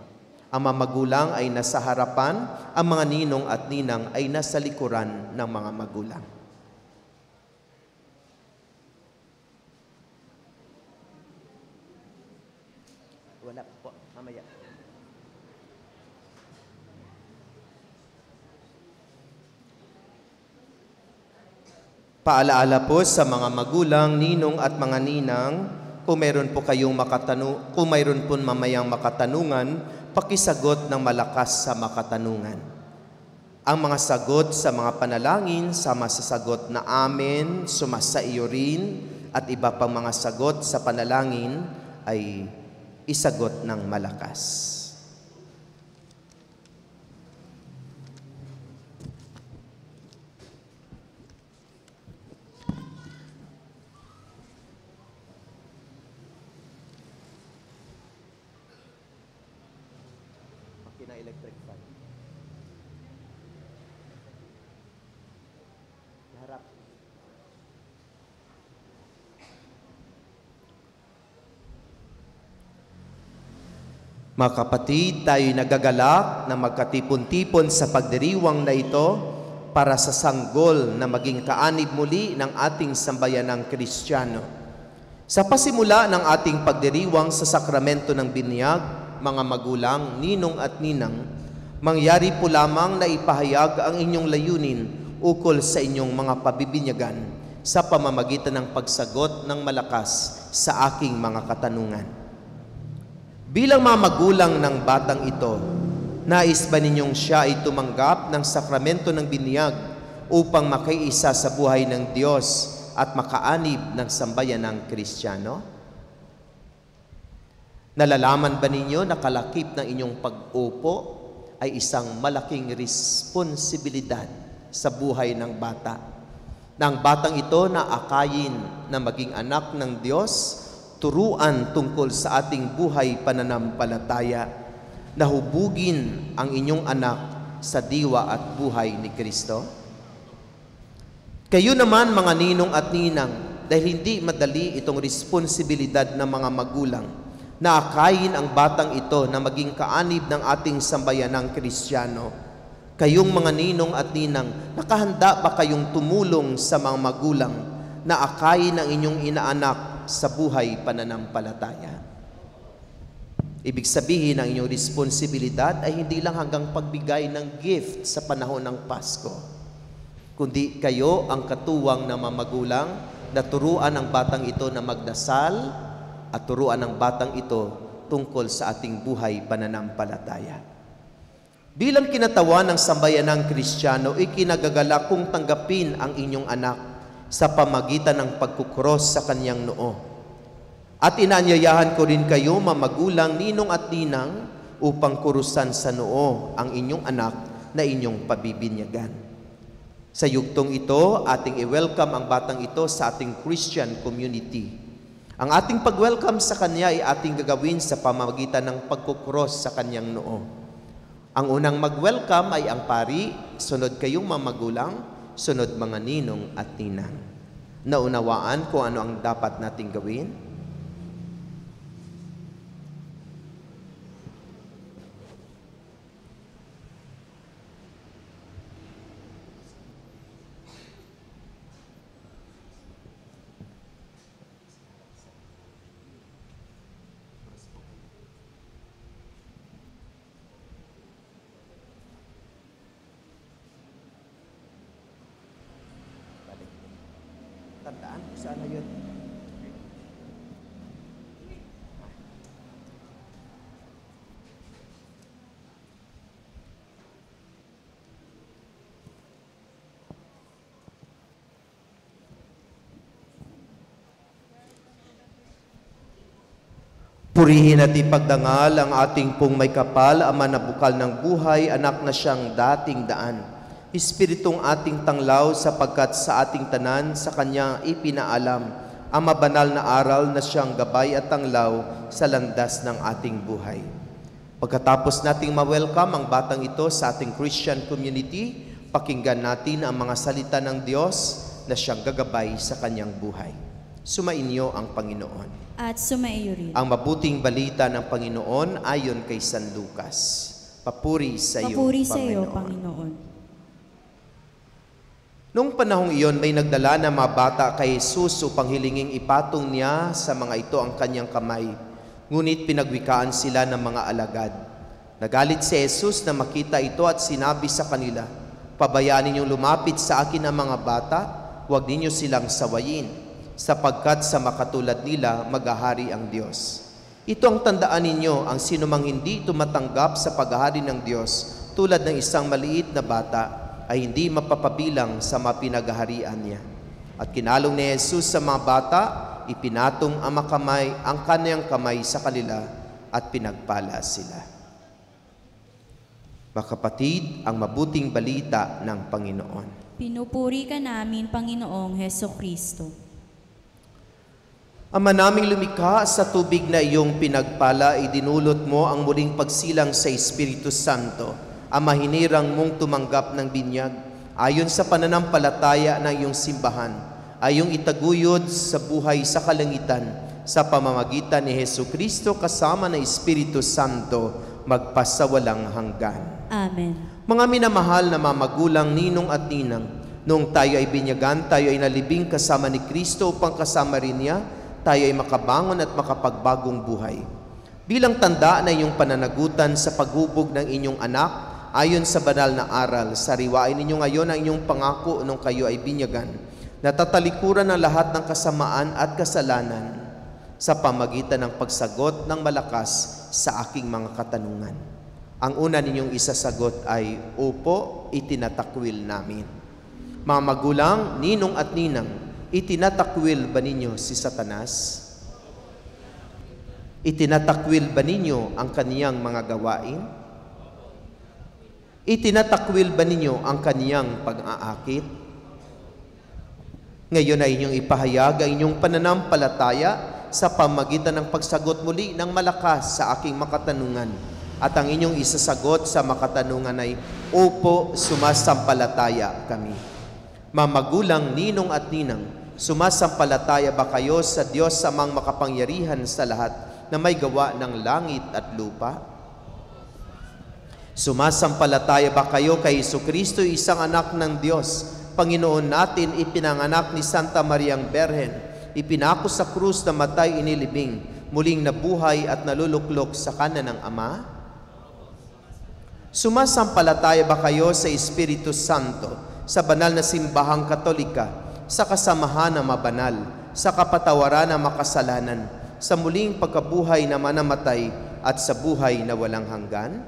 Ang mga magulang ay nasa harapan, ang mga ninong at ninang ay nasa likuran ng mga magulang. Wala po, mamaya. Paalaala po sa mga magulang, ninong at mga ninang, kung mayroon po mamayang makatanungan, pakisagot ng malakas sa makatanungan. Ang mga sagot sa mga panalangin, sama sa sagot na amen, sumasa iyo rin, at iba pang mga sagot sa panalangin ay isagot ng malakas. ng electric fan. Harap. Mga kapatid, tayo'y nagagalak na magkatipon-tipon sa pagdiriwang na ito para sa sanggol na maging kaanib muli ng ating sambayanang Kristiyano. Sa pasimula ng ating pagdiriwang sa sakramento ng binyag, mga magulang, ninong at ninang, mangyari po lamang na ipahayag ang inyong layunin ukol sa inyong mga pabibinyagan sa pamamagitan ng pagsagot ng malakas sa aking mga katanungan. Bilang mga magulang ng batang ito, nais ba ninyong siya ay tumanggap ng sakramento ng binyag upang makiisa sa buhay ng Diyos at makaanib ng sambayanang Kristiyano? Nalalaman ba ninyo na kalakip ng inyong pag-upo ay isang malaking responsibilidad sa buhay ng bata? Na ang batang ito na akayin na maging anak ng Diyos, turuan tungkol sa ating buhay pananampalataya, na hubugin ang inyong anak sa diwa at buhay ni Kristo? Kayo naman mga ninong at ninang, dahil hindi madali itong responsibilidad ng mga magulang na akayin ang batang ito na maging kaanib ng ating sambayanang Kristiyano, kayong mga ninong at ninang, nakahanda ba kayong tumulong sa mga magulang na akayin ang inyong inaanak sa buhay pananampalataya? Ibig sabihin, ang inyong responsibilidad ay hindi lang hanggang pagbigay ng gift sa panahon ng Pasko, kundi kayo ang katuwang na mamagulang na turuan ang batang ito na magdasal at turuan ang batang ito tungkol sa ating buhay pananampalataya. Bilang kinatawan ng sambayanang Kristiyano, ikinagagalak kong tanggapin ang inyong anak sa pamagitan ng pagkukros sa kanyang noo. At inaanyayahan ko rin kayo, mamagulang, ninong at ninang, upang kurusan sa noo ang inyong anak na inyong pabibinyagan. Sa yugtong ito, ating i-welcome ang batang ito sa ating Christian community. Ang ating pag-welcome sa kanya ay ating gagawin sa pamamagitan ng pagkukros sa kanyang noo. Ang unang mag-welcome ay ang pari, sunod kayong mamagulang, sunod mga ninong at ninang. Naunawaan kung ano ang dapat nating gawin? Tandaan ko sana yun. Purihin at ipagdangal ang ating pong may kapal, Ama na bukal ng buhay, anak na siyang dating daan. Espiritong ating tanglaw sapagkat sa ating tanan sa Kanya ipinaalam ang mabanal na aral na siyang gabay at tanglaw sa landas ng ating buhay. Pagkatapos nating ma-welcome ang batang ito sa ating Christian community, pakinggan natin ang mga salita ng Diyos na siyang gagabay sa kanyang buhay. Sumainyo ang Panginoon. At sumaiyo rin. Ang mabuting balita ng Panginoon ayon kay San Lucas. Papuri sa iyo, Papuri sa iyo, Panginoon. Panginoon. Noong panahong iyon, may nagdala na mga bata kay Jesus upang hilinging ipatong niya sa mga ito ang kanyang kamay. Ngunit pinagwikaan sila ng mga alagad. Nagalit si Jesus na makita ito at sinabi sa kanila, "Pabayaan ninyong lumapit sa akin ang mga bata, huwag ninyo silang sawayin, sapagkat sa makatulad nila maghahari ang Diyos. Ito ang tandaan ninyo, ang sinumang hindi tumatanggap sa paghahari ng Diyos tulad ng isang maliit na bata, ay hindi mapapabilang sa mapinaghaharian niya." At kinalong ni Jesus sa mga bata, ipinatong ang kanyang kamay sa kanila at pinagpala sila. Mga kapatid, ang mabuting balita ng Panginoon. Pinupuri ka namin, Panginoong Hesukristo. Ama naming lumikha sa tubig na iyong pinagpala, idinulot mo ang muling pagsilang sa Espiritu Santo. Ama, hinirang mong tumanggap ng binyag ayon sa pananampalataya ng iyong simbahan, ay iyong itaguyod sa buhay sa kalangitan sa pamamagitan ni Jesucristo kasama ng Espiritu Santo magpasawalang hanggan. Amen. Mga minamahal na mamagulang, ninong at ninang, noong tayo ay binyagan, tayo ay nalibing kasama ni Kristo upang kasama rin niya, tayo ay makabangon at makapagbagong buhay. Bilang tanda na iyong pananagutan sa paghubog ng inyong anak, ayon sa banal na aral, sariwain ninyo ngayon ang inyong pangako nung kayo ay binyagan, na tatalikuran ng lahat ng kasamaan at kasalanan sa pamagitan ng pagsagot ng malakas sa aking mga katanungan. Ang una ninyong isasagot ay, opo, itinatakwil namin. Mga magulang, ninong at ninang, itinatakwil ba ninyo si Satanas? Itinatakwil ba ninyo ang kaniyang mga gawain? Itinatakwil ba ninyo ang kaniyang pag-aakit? Ngayon ay inyong ipahayag ang inyong pananampalataya sa pamagitan ng pagsagot muli ng malakas sa aking makatanungan. At ang inyong isasagot sa makatanungan ay, opo, sumasampalataya kami. Mamagulang, ninong at ninang, sumasampalataya ba kayo sa Diyos Amang makapangyarihan sa lahat na may gawa ng langit at lupa? Sumasampalataya ba kayo kay Jesucristo, isang anak ng Diyos, Panginoon natin, ipinanganak ni Santa Mariang Berhen, ipinako sa krus na matay inilibing, muling nabuhay at naluluklok sa kanan ng Ama? Sumasampalataya ba kayo sa Espiritu Santo, sa banal na simbahang Katolika, sa kasamahan na mabanal, sa kapatawaran na makasalanan, sa muling pagkabuhay na manamatay at sa buhay na walang hanggan?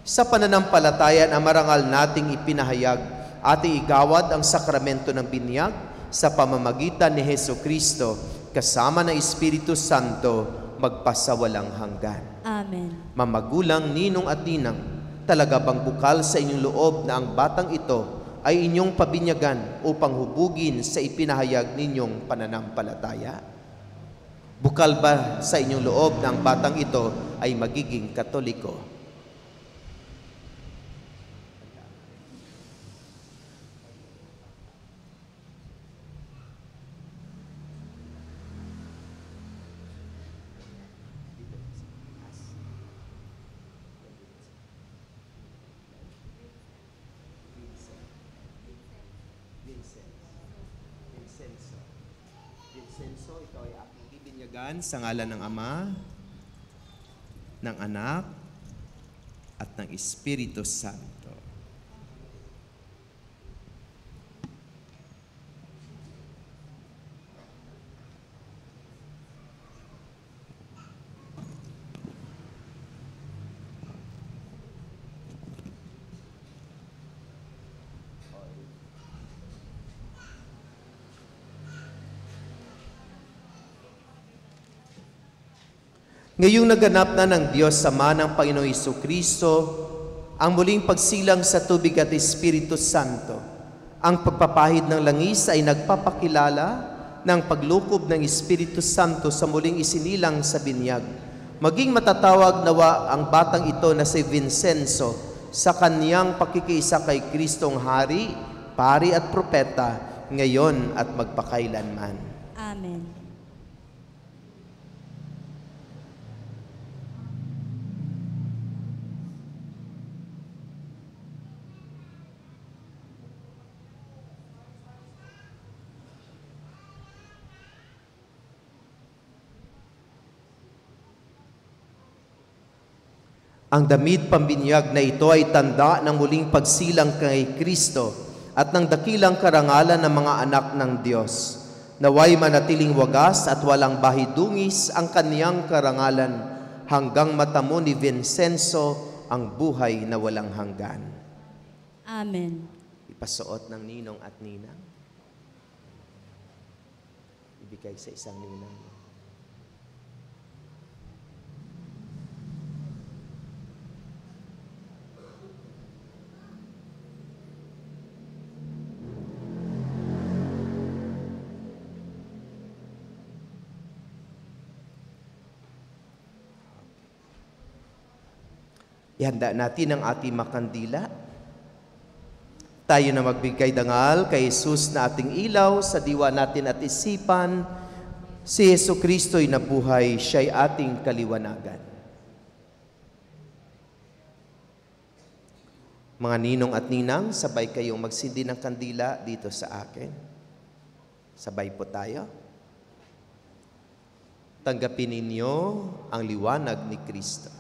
Sa pananampalataya na marangal nating ipinahayag, ating igawad ang sakramento ng binyag sa pamamagitan ni Jesucristo kasama ng Espiritu Santo magpasawalang hanggan. Amen. Mamagulang, ninong at ninang, talaga bang bukal sa inyong loob na ang batang ito ay inyong pabinyagan upang hubugin sa ipinahayag ninyong pananampalataya? Bukal ba sa inyong loob na ang batang ito ay magiging Katoliko? Vincenzo, ikaw ay aking bibinyagan sa ngalan ng Ama, ng Anak, at ng Espiritu Santo. Ngayong naganap na ng Diyos Ama ng Panginoong Jesucristo ang muling pagsilang sa tubig at Espiritu Santo, ang pagpapahid ng langis ay nagpapakilala ng paglukob ng Espiritu Santo sa muling isinilang sa binyag. Maging matatawag nawa ang batang ito na si Vincenzo sa kaniyang pakikiisa kay Kristong Hari, Pari at Propeta, ngayon at magpakailanman. Amen. Ang damit pambinyag na ito ay tanda ng muling pagsilang kay Kristo at ng dakilang karangalan ng mga anak ng Diyos. Naway manatiling wagas at walang bahidungis ang kaniyang karangalan hanggang matamo ni Vincenzo ang buhay na walang hanggan. Amen. Ipasuot ng ninong at ninang. Ibigay sa isang ninang. Ihanda natin ang ating makandila. Tayo na magbigay dangal kay Jesus na ating ilaw sa diwa natin at isipan. Si Jesucristo'y nabuhay, siya'y ating kaliwanagan. Mga ninong at ninang, sabay kayong magsindi ng kandila dito sa akin. Sabay po tayo. Tanggapin ninyo ang liwanag ni Kristo.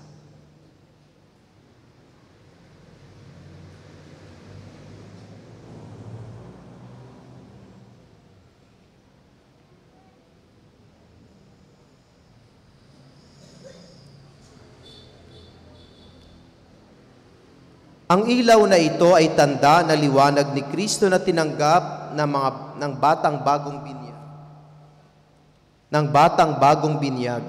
Ang ilaw na ito ay tanda na liwanag ni Kristo na tinanggap ng batang bagong binyag.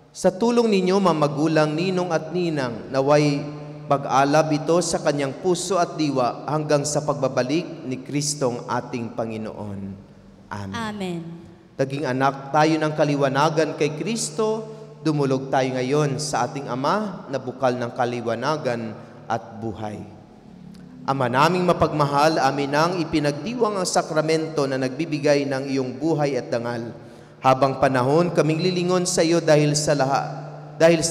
Sa tulong ninyo, mga magulang, ninong at ninang, naway pag-alab ito sa kanyang puso at diwa hanggang sa pagbabalik ni Kristong ating Panginoon. Amen. Amen. Naging anak tayo ng kaliwanagan kay Kristo, dumulog tayo ngayon sa ating Ama na bukal ng kaliwanagan at buhay. Ama naming mapagmahal, amin ang ipinagdiwang ang sakramento na nagbibigay ng iyong buhay at dangal. Habang panahon, kaming lilingon sa iyo dahil sa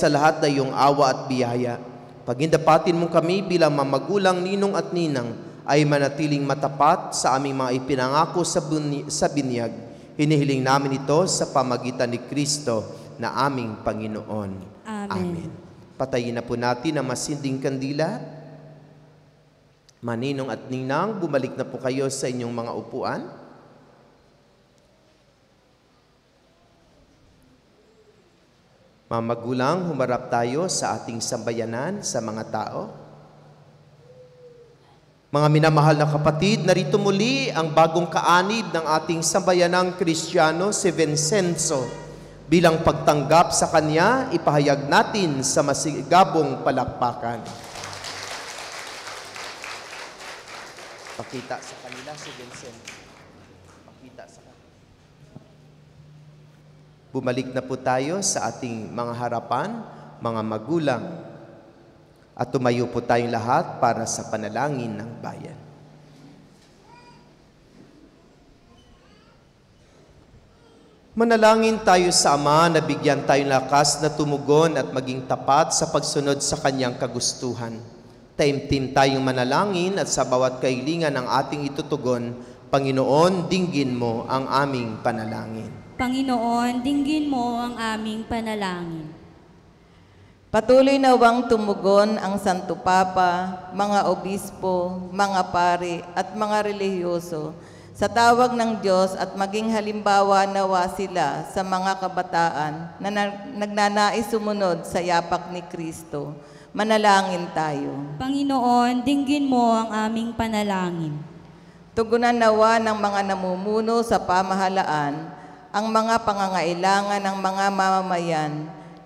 lahat na iyong awa at biyaya. Pagindapatin mo kami bilang mamagulang, ninong at ninang, ay manatiling matapat sa aming mga ipinangako sa binyag. Hinihiling namin ito sa pamagitan ni Kristo na aming Panginoon. Amen. Patayin na po natin ang masinding kandila. Maninong at ninang, bumalik na po kayo sa inyong mga upuan. Mga magulang, humarap tayo sa ating sambayanan sa mga tao. Mga minamahal na kapatid, narito muli ang bagong kaanib ng ating sambayanang Kristiyano, si Vincenzo. Bilang pagtanggap sa kanya, ipahayag natin sa masigabong palakpakan. Pakita sa kanila si Vincent. Pakita sa kanila. Bumalik na po tayo sa ating mga harapan, mga magulang. At tumayo po tayong lahat para sa panalangin ng bayan. Manalangin tayo sa Ama na bigyan tayong lakas na tumugon at maging tapat sa pagsunod sa Kanyang kagustuhan. Taimtim tayong manalangin at sa bawat kahilingan ng ating itutugon, Panginoon, dinggin mo ang aming panalangin. Panginoon, dinggin mo ang aming panalangin. Patuloy nawang tumugon ang Santo Papa, mga obispo, mga pari at mga relihiyoso sa tawag ng Diyos at maging halimbawa nawa sila sa mga kabataan na nagnanais sumunod sa yapak ni Kristo. Manalangin tayo. Panginoon, dinggin mo ang aming panalangin. Tugunan nawa ng mga namumuno sa pamahalaan ang mga pangangailangan ng mga mamamayan,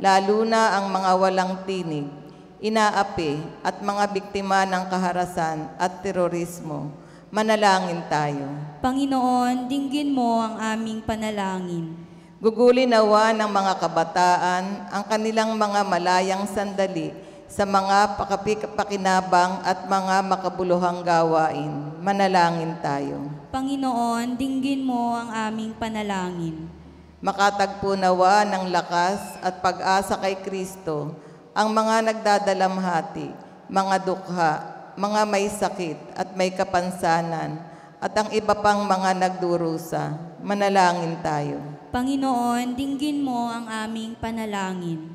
lalo na ang mga walang tinig, inaapi at mga biktima ng kaharasan at terorismo. Manalangin tayo. Panginoon, dinggin mo ang aming panalangin. Gugulin nawa ng mga kabataan ang kanilang mga malayang sandali sa mga pakinabang at mga makabuluhang gawain. Manalangin tayo. Panginoon, dinggin mo ang aming panalangin. Makatagpo nawa ng lakas at pag-asa kay Kristo ang mga nagdadalamhati, mga dukha, mga may sakit at may kapansanan, at ang iba pang mga nagdurusa. Manalangin tayo. Panginoon, dinggin mo ang aming panalangin.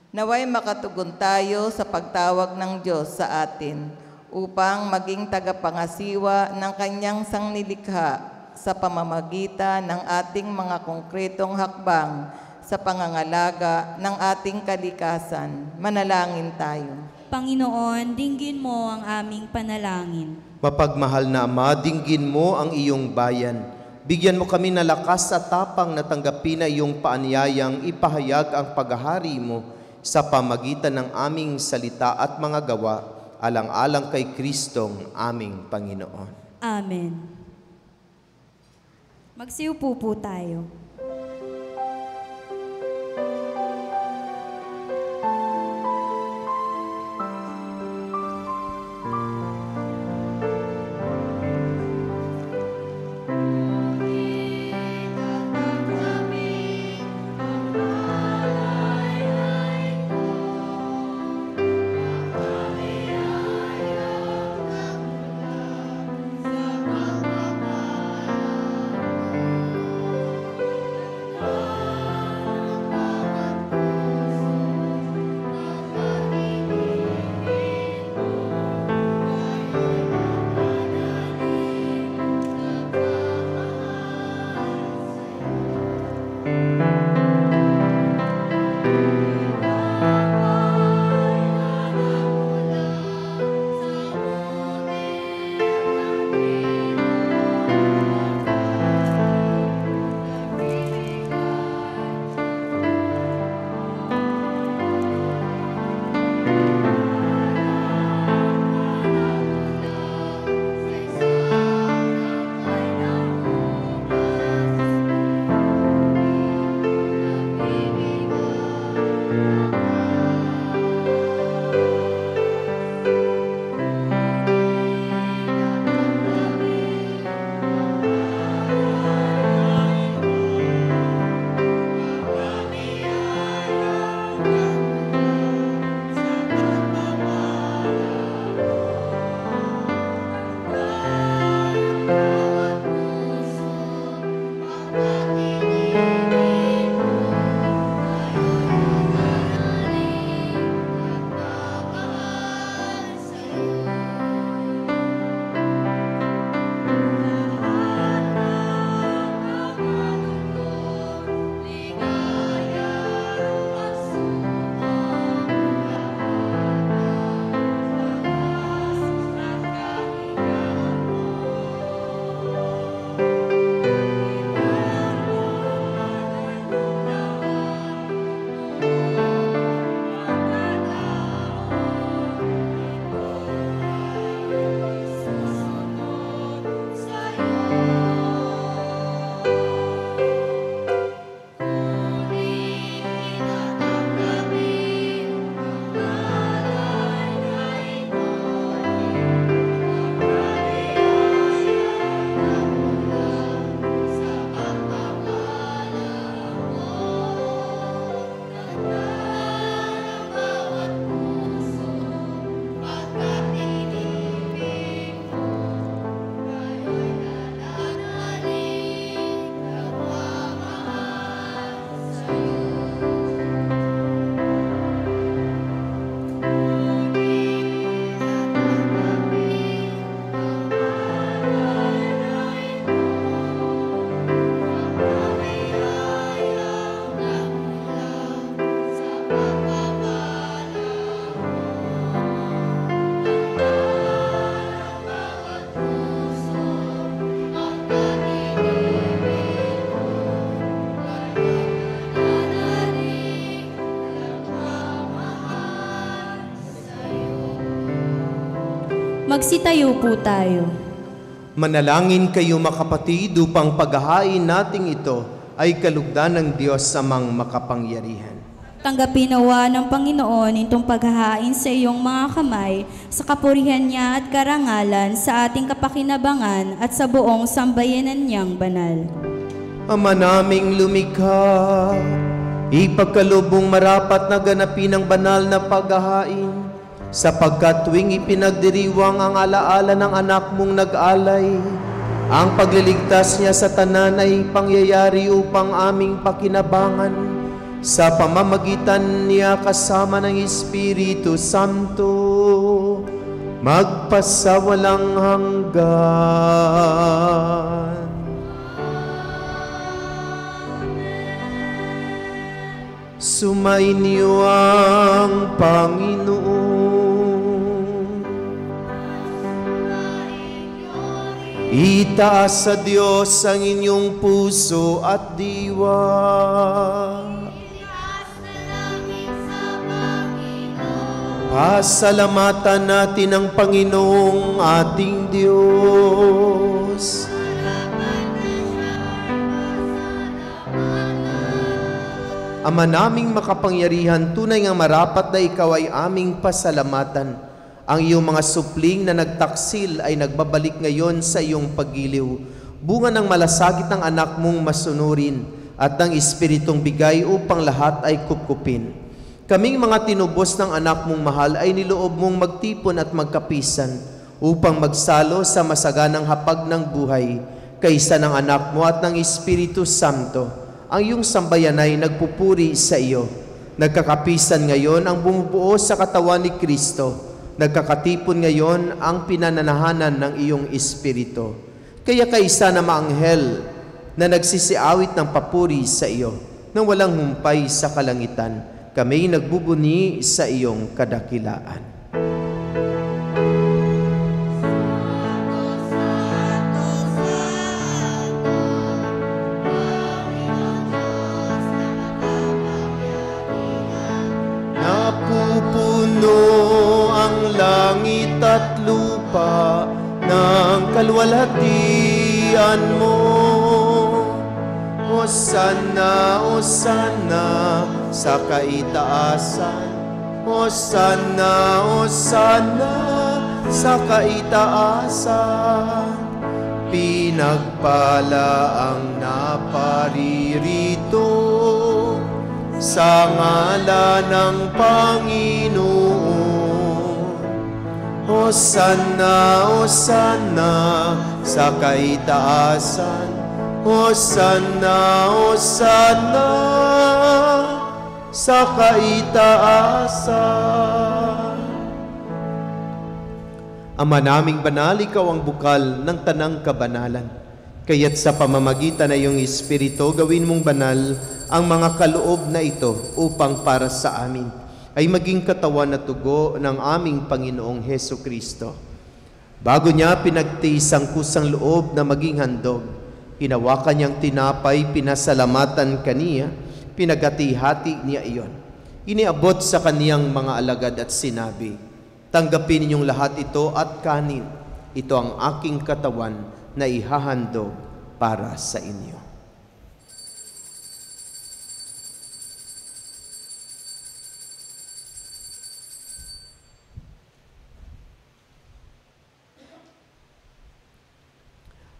Naway makatugon tayo sa pagtawag ng Diyos sa atin upang maging tagapangasiwa ng Kanyang sangnilikha sa pamamagitan ng ating mga konkretong hakbang sa pangangalaga ng ating kalikasan. Manalangin tayo. Panginoon, dinggin mo ang aming panalangin. Mapagmahal na Ama, dinggin mo ang iyong bayan. Bigyan mo kami na lakas at tapang na tanggapin na iyong paanyayang ipahayag ang paghahari mo sa pamagitan ng aming salita at mga gawa, alang-alang kay Kristong aming Panginoon. Amen. Magsiupo po tayo. Magsitayo po tayo. Manalangin kayo makapatid upang paghahain nating ito ay kalugdan ng Diyos Amang makapangyarihan. Tanggapin nawa ng Panginoon itong paghahain sa iyong mga kamay sa kapurihan niya at karangalan sa ating kapakinabangan at sa buong sambayanan niyang banal. Ama naming lumikha, ipagkalubong marapat na ganapin ang banal na paghahain, sapagkat tuwing ipinagdiriwang ang alaala ng anak mong nag-alay, ang pagliligtas niya sa tanan ay pangyayari upang aming pakinabangan sa pamamagitan niya kasama ng Espiritu Santo, magpasawalang hanggan. Sumainyo ang Panginoon. Itaas sa Diyos ang inyong puso at diwa. Pasalamatan natin ang Panginoong ating Diyos. Ama naming makapangyarihan, tunay nga marapat na ikaw ay aming pasalamatan. Ang iyong mga supling na nagtaksil ay nagbabalik ngayon sa iyong paggiliw. Bunga ng malasakit ng anak mong masunurin at ng Espiritong bigay upang lahat ay kupkupin. Kaming mga tinubos ng anak mong mahal ay niloob mong magtipon at magkapisan upang magsalo sa masaganang hapag ng buhay kaysa ng anak mo at ng Espiritu Santo. Ang iyong sambayan ay nagpupuri sa iyo. Nagkakapisan ngayon ang bumubuo sa katawan ni Kristo. Nagkakatipon ngayon ang pinananahanan ng iyong Espiritu. Kaya kaisa na maanghel na nagsisiawit ng papuri sa iyo nang walang humpay sa kalangitan, kami nagbubuni sa iyong kadakilaan. Napupuno ang langit at lupa ng kalwalhatian mo. Hosanna, Hosanna sa kaitaasan. Hosanna, Hosanna sa kaitaasan. Pinagpala ang naparirito sa ngalan ng Panginoon. Hosanna, Hosanna sa kaitaasan. Hosanna, Hosanna sa kaitaasan. Ama naming banal, ikaw ang bukal ng tanang kabanalan. Kaya't sa pamamagitan ng iyong Espiritu, gawin mong banal ang mga kaloob na ito upang para sa amin ay maging katawan at tugo ng aming Panginoong Heso Kristo. Bago niya pinagtiis ang kusang loob na maging handog, hinawakan niyang tinapay, pinasalamatan kaniya, pinagati-hati niya iyon. Iniabot sa kaniyang mga alagad at sinabi, tanggapin ninyong lahat ito at kanin. Ito ang aking katawan na ihahandog para sa inyo.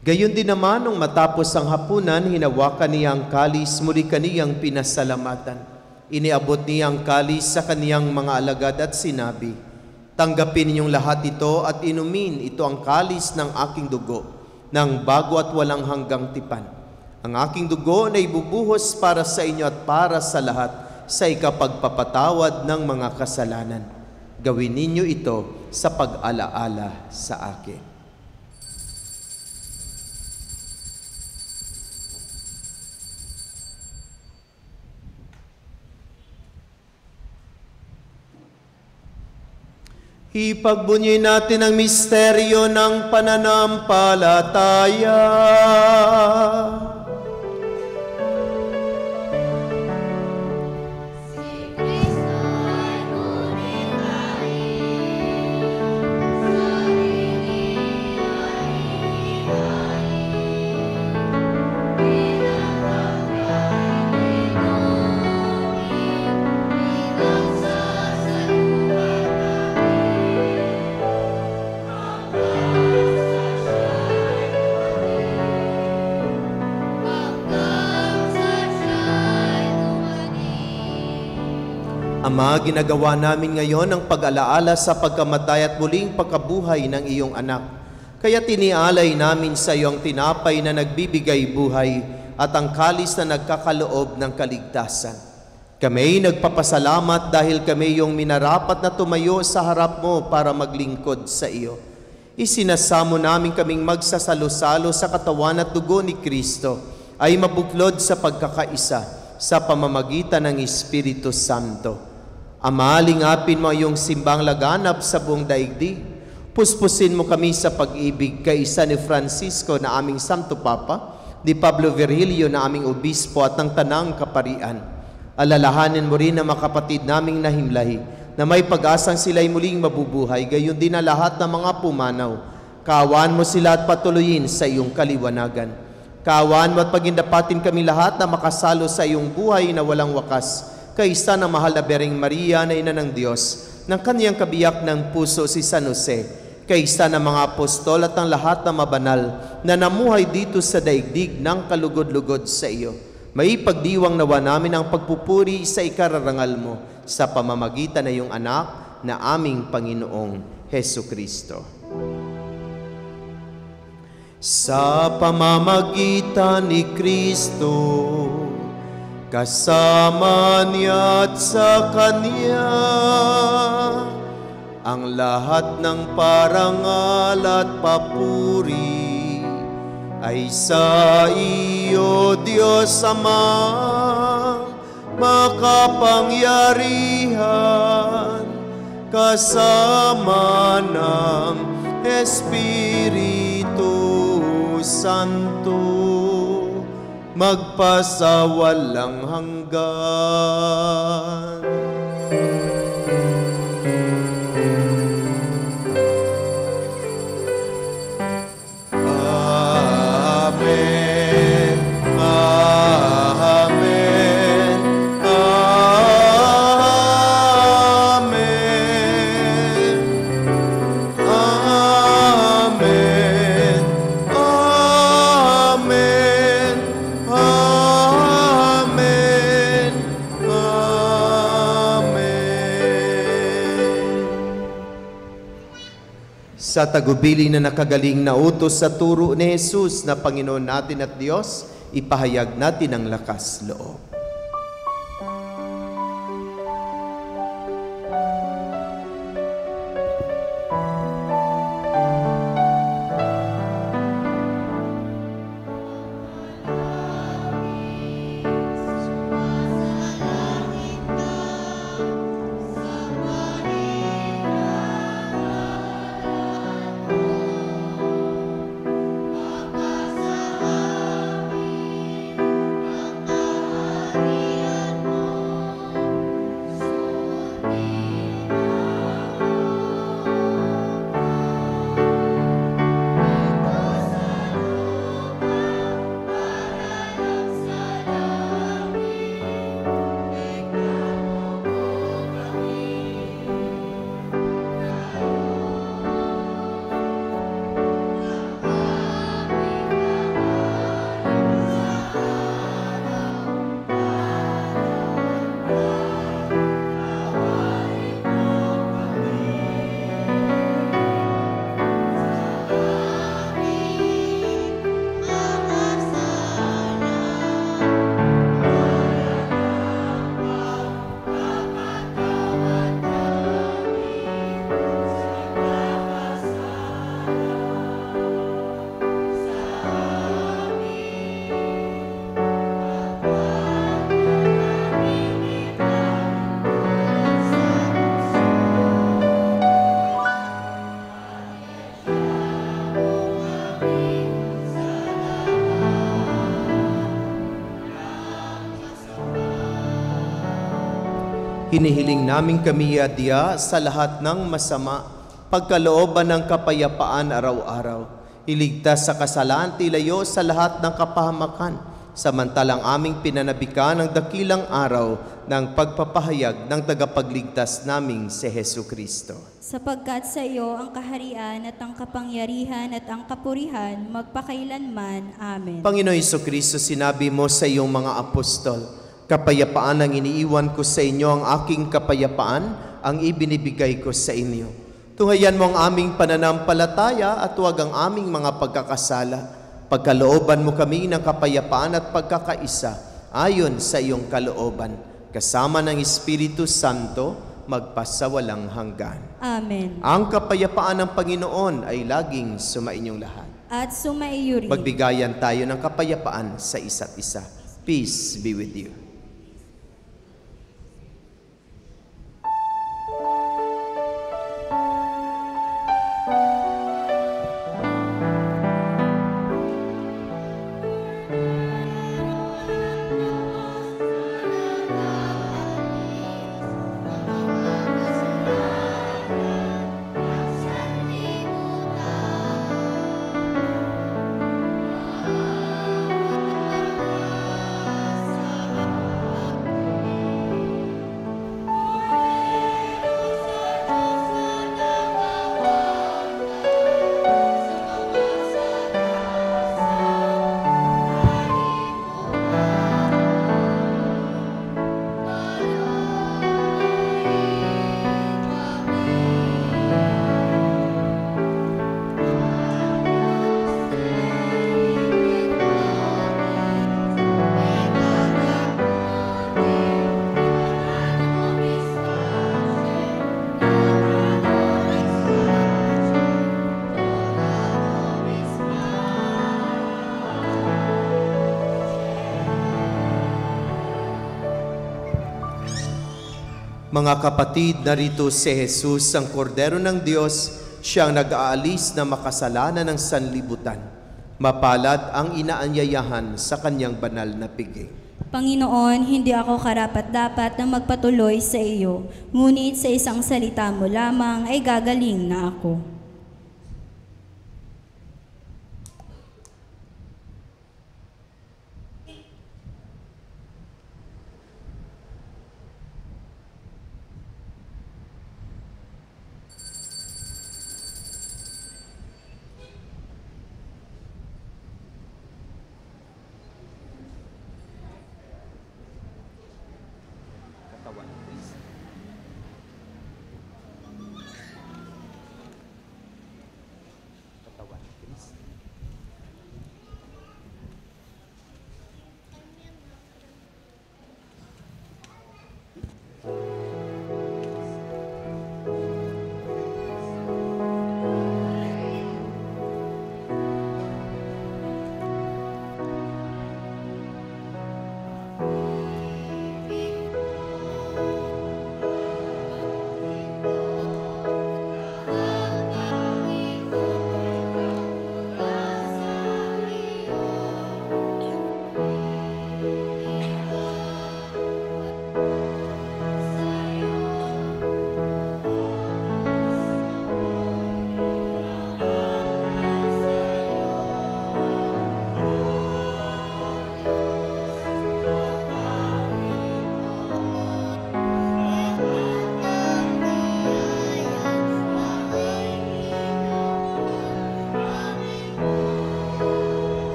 Gayon din naman, nung matapos ang hapunan, hinawakan niya ang kalis, muli kaniyang pinasalamatan. Iniabot niya ang kalis sa kaniyang mga alagad at sinabi, tanggapin ninyong lahat ito at inumin, ito ang kalis ng aking dugo, ng bago at walang hanggang tipan. Ang aking dugo na ibubuhos para sa inyo at para sa lahat sa ikapagpapatawad ng mga kasalanan. Gawin ninyo ito sa pag-alaala sa akin. Ipagbunyi natin ang misteryo ng pananampalataya. Si Kristo ay Ama, ginagawa namin ngayon ang pag-alaala sa pagkamatay at muling pagkabuhay ng iyong anak. Kaya tinialay namin sa iyo ang tinapay na nagbibigay buhay at ang kalis na nagkakaloob ng kaligtasan. Kami nagpapasalamat dahil kami yung minarapat na tumayo sa harap mo para maglingkod sa iyo. Isinasamo namin kaming magsasalo-salo sa katawan at dugo ni Kristo ay mabuklod sa pagkakaisa sa pamamagitan ng Espiritu Santo. Ama, lingapin mo yung simbang laganap sa buong daigdig. Puspusin mo kami sa pag-ibig kaisa ni Francisco na aming Santo Papa, ni Pablo Virgilio na aming Obispo at ng Tanang Kaparian. Alalahanin mo rin ang mga kapatid naming nahimlahi na may pag-asang sila'y muling mabubuhay, gayon din na lahat ng mga pumanaw. Kaawaan mo sila at patuloyin sa iyong kaliwanagan. Kaawaan mo at pagindapatin kami lahat na makasalo sa iyong buhay na walang wakas, kaisa ng mahal na Bereng Maria na Ina ng Diyos, ng kaniyang kabiyak ng puso si San Jose, kaisa ng mga apostol at ang lahat ng mabanal na namuhay dito sa daigdig ng kalugod-lugod sa iyo. May pagdiwang nawa namin ang pagpupuri sa ikararangal mo sa pamamagitan ng iyong anak na aming Panginoong Hesukristo. Sa pamamagitan ni Kristo, kasama niya at sa Kanya, ang lahat ng parangal at papuri ay sa iyo, Diyos Amang makapangyarihan, kasama ng Espiritu Santo, magpasawalang hanggan. Amen. Amen. Amen. Amen. Amen. Amen. Amen. Sa tagubili na nakagaling na utos sa turo ni Jesus na Panginoon natin at Diyos, ipahayag natin ang lakas loob. Hinihiling namin kami adya sa lahat ng masama, pagkalooban ng kapayapaan araw-araw. Iligtas sa kasalaan, tilayo sa lahat ng kapahamakan, samantalang aming pinanabikan ang dakilang araw ng pagpapahayag ng tagapagligtas naming si Hesukristo. Sapagkat sa iyo ang kaharian at ang kapangyarihan at ang kapurihan magpakailanman. Amen. Panginoon Hesukristo, sinabi mo sa iyong mga apostol, Kapayapaan ang iniiwan ko sa inyo, ang aking kapayapaan ang ibinibigay ko sa inyo. Tunghayan mo ang aming pananampalataya at huwag ang aming mga pagkakasala. Pagkalooban mo kami ng kapayapaan at pagkakaisa ayon sa iyong kalooban. Kasama ng Espiritu Santo, magpasawalang hanggan. Amen. Ang kapayapaan ng Panginoon ay laging sumainyong lahat. At sumaiyo rin. Magbigayan tayo ng kapayapaan sa isa't isa. Peace be with you. Mga kapatid, narito si Jesus, ang kordero ng Diyos, siyang nag-aalis na makasalanan ng sanlibutan. Mapalad ang inaanyayahan sa kanyang banal na piging. Panginoon, hindi ako karapat-dapat na magpatuloy sa iyo, ngunit sa isang salita mo lamang ay gagaling na ako.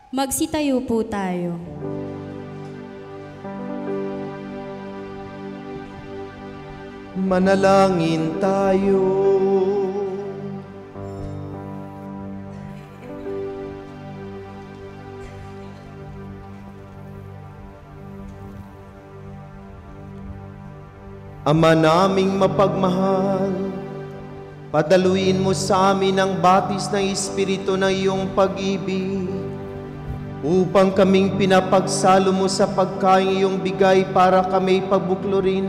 Magsitayo po tayo. Manalangin tayo. Ama naming mapagmahal, padaluin mo sa amin ang batis ng Espiritu ng iyong pag-ibig, upang kaming pinapagsalo mo sa pagkain iyong bigay para kami pagbuklurin,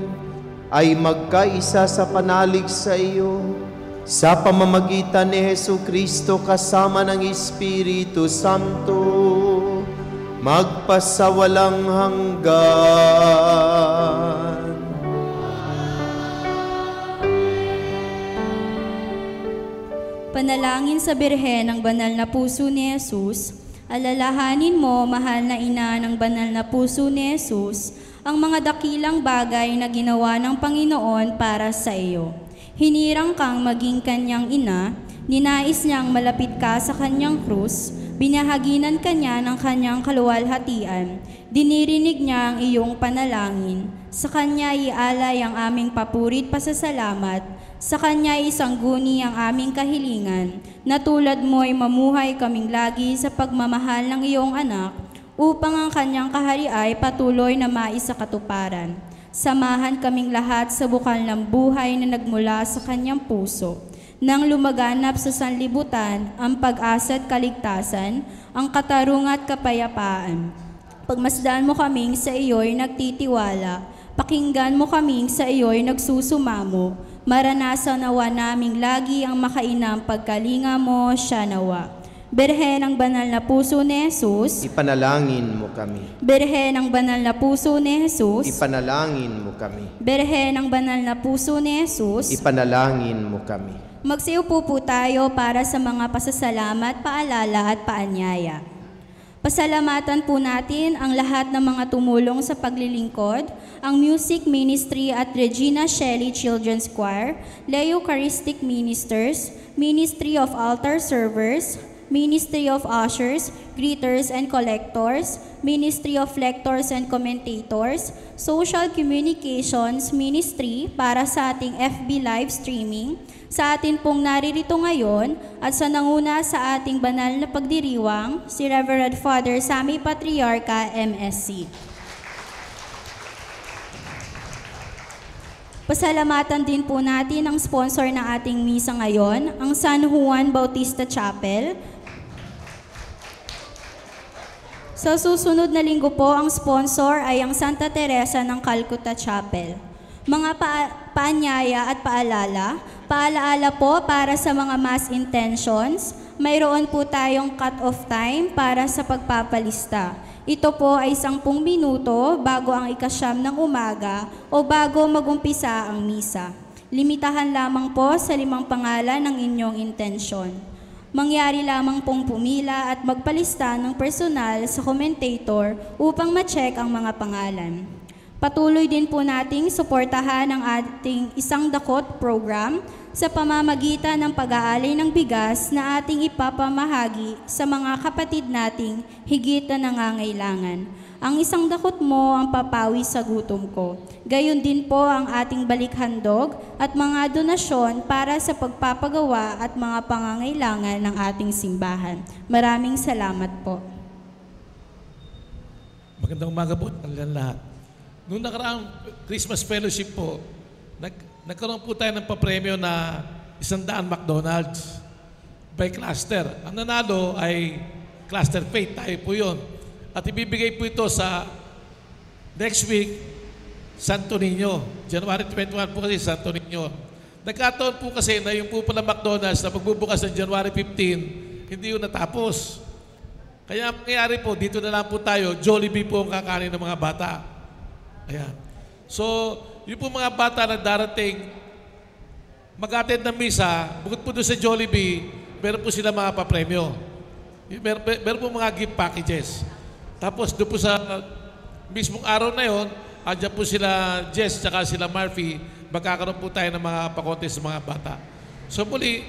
ay magkaisa sa panalig sa iyo, sa pamamagitan ni Jesucristo kasama ng Espiritu Santo, magpasawalang hanggan. Panalangin sa Birhen ng banal na puso ni Jesus, alalahanin mo, mahal na ina ng banal na puso ni Jesus, ang mga dakilang bagay na ginawa ng Panginoon para sa iyo. Hinirang kang maging kanyang ina, ninais niyang malapit ka sa kanyang krus, binahaginan kanya ng kanyang kaluwalhatian, dinirinig niya ang iyong panalangin, sa kanya ialay ang aming papurit pasasalamat, sa kanya isangguni ang aming kahilingan, na tulad mo'y mamuhay kaming lagi sa pagmamahal ng iyong anak, upang ang kanyang kahari ay patuloy na maisakatuparan. Samahan kaming lahat sa bukal ng buhay na nagmula sa kanyang puso, nang lumaganap sa sanlibutan ang pag-asa at kaligtasan, ang katarungan at kapayapaan. Pagmasdan mo kaming sa iyo'y nagtitiwala, pakinggan mo kaming sa iyo'y nagsusumamo, maranasan nawa naming lagi ang makainam pagkalinga mo, siya nawa. Birhen ng banal na puso ni Jesus, Ipanalangin mo kami. Birhen ng banal na puso ni Jesus, Ipanalangin mo kami. Birhen ng banal na puso ni Jesus. Ipanalangin mo kami. Magsiupo po tayo para sa mga pasasalamat, paalala at paanyaya. Pasalamatan po natin ang lahat ng mga tumulong sa paglilingkod, ang Music Ministry at Regina Shelley Children's Choir, Leo Eucharistic Ministers, Ministry of Altar Servers, Ministry of Ushers, Greeters and Collectors, Ministry of Lectors and Commentators, Social Communications Ministry para sa ating FB live streaming, sa atin pong naririto ngayon at sa nanguna sa ating banal na pagdiriwang, si Reverend Father Sammy Patriarca, MSc. Pasalamatan din po natin ang sponsor ng ating misa ngayon, ang San Juan Bautista Chapel. Sa susunod na linggo po, ang sponsor ay ang Santa Teresa ng Calcutta Chapel. Mga paanyaya at paalaala po para sa mga mass intentions, mayroon po tayong cut-off time para sa pagpapalista. Ito po ay 10 minuto bago ang 9:00 ng umaga o bago magumpisa ang misa. Limitahan lamang po sa 5 pangalan ng inyong intensyon. Mangyari lamang pong pumila at magpalista ng personal sa commentator upang ma-check ang mga pangalan. Patuloy din po nating suportahan ang ating Isang Dakot program sa pamamagitan ng pag-aalay ng bigas na ating ipapamahagi sa mga kapatid nating higit na nangangailangan. Ang isang dakot mo ang papawi sa gutom ko. Gayon din po ang ating balikhandog at mga donasyon para sa pagpapagawa at mga pangangailangan ng ating simbahan. Maraming salamat po. Magandang umaga po ng lahat. Noong nakaraang Christmas Fellowship po, nagkaroon po tayo ng papremyo na 100 McDonald's by cluster. Ang nanalo ay Cluster Faith, tayo po yun. At ibibigay po ito sa next week, Santo Niño. January 21 po kasi Santo Niño. Nagkataon po kasi na yung po pala McDonald's na pagbubukas ng January 15, hindi yun natapos. Kaya ang nangyari po, dito na lang po tayo, Jollibee po ang kakanin ng mga bata. Ayan. So, yung po mga bata na darating, mag-attend ng misa, bukod po doon sa Jollibee, meron po sila mga papremyo. Meron po mga gift packages. Tapos doon po sa mismong araw na yon, andyan po sila Jess at sila Murphy, magkakaroon po tayo ng mga pakontes sa mga bata. So muli,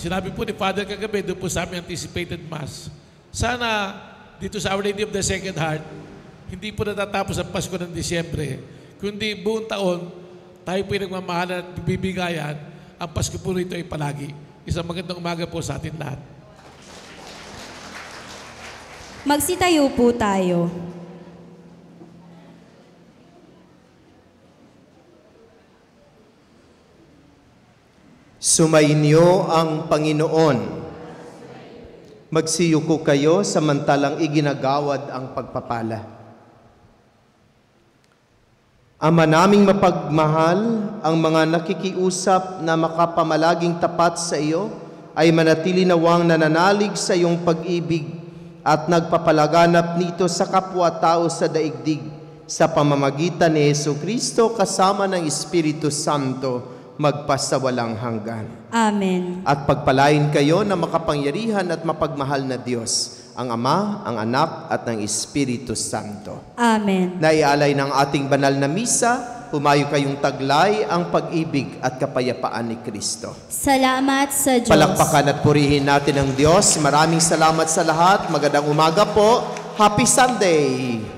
sinabi po ni Father kagabi, doon po sa aming anticipated Mass, Sana dito sa Our Lady of the Sacred Heart, hindi po natatapos ang Pasko ng Disyembre, kundi buong taon, tayo po nagmamahalan at bibigayan, ang Pasko po rito ay palagi. Isang magandang umaga po sa atin lahat. Magsitayo po tayo. Sumainyo ang Panginoon. Magsiyuko kayo samantalang iginagawad ang pagpapala. Ama naming mapagmahal, ang mga nakikiusap na makapamalaging tapat sa iyo ay manatili nawang nananalig sa iyong pag-ibig at nagpapalaganap nito sa kapwa-tao sa daigdig sa pamamagitan ni Jesucristo kasama ng Espiritu Santo magpasawalang hanggan. Amen. At pagpalain kayo na makapangyarihan at mapagmahal na Diyos, ang Ama, ang Anak, at ng Espiritu Santo. Amen. Naialay ng ating banal na misa, humayo kayong taglay ang pag-ibig at kapayapaan ni Kristo. Salamat sa Diyos. Palakpakan at purihin natin ang Diyos. Maraming salamat sa lahat. Magandang umaga po. Happy Sunday!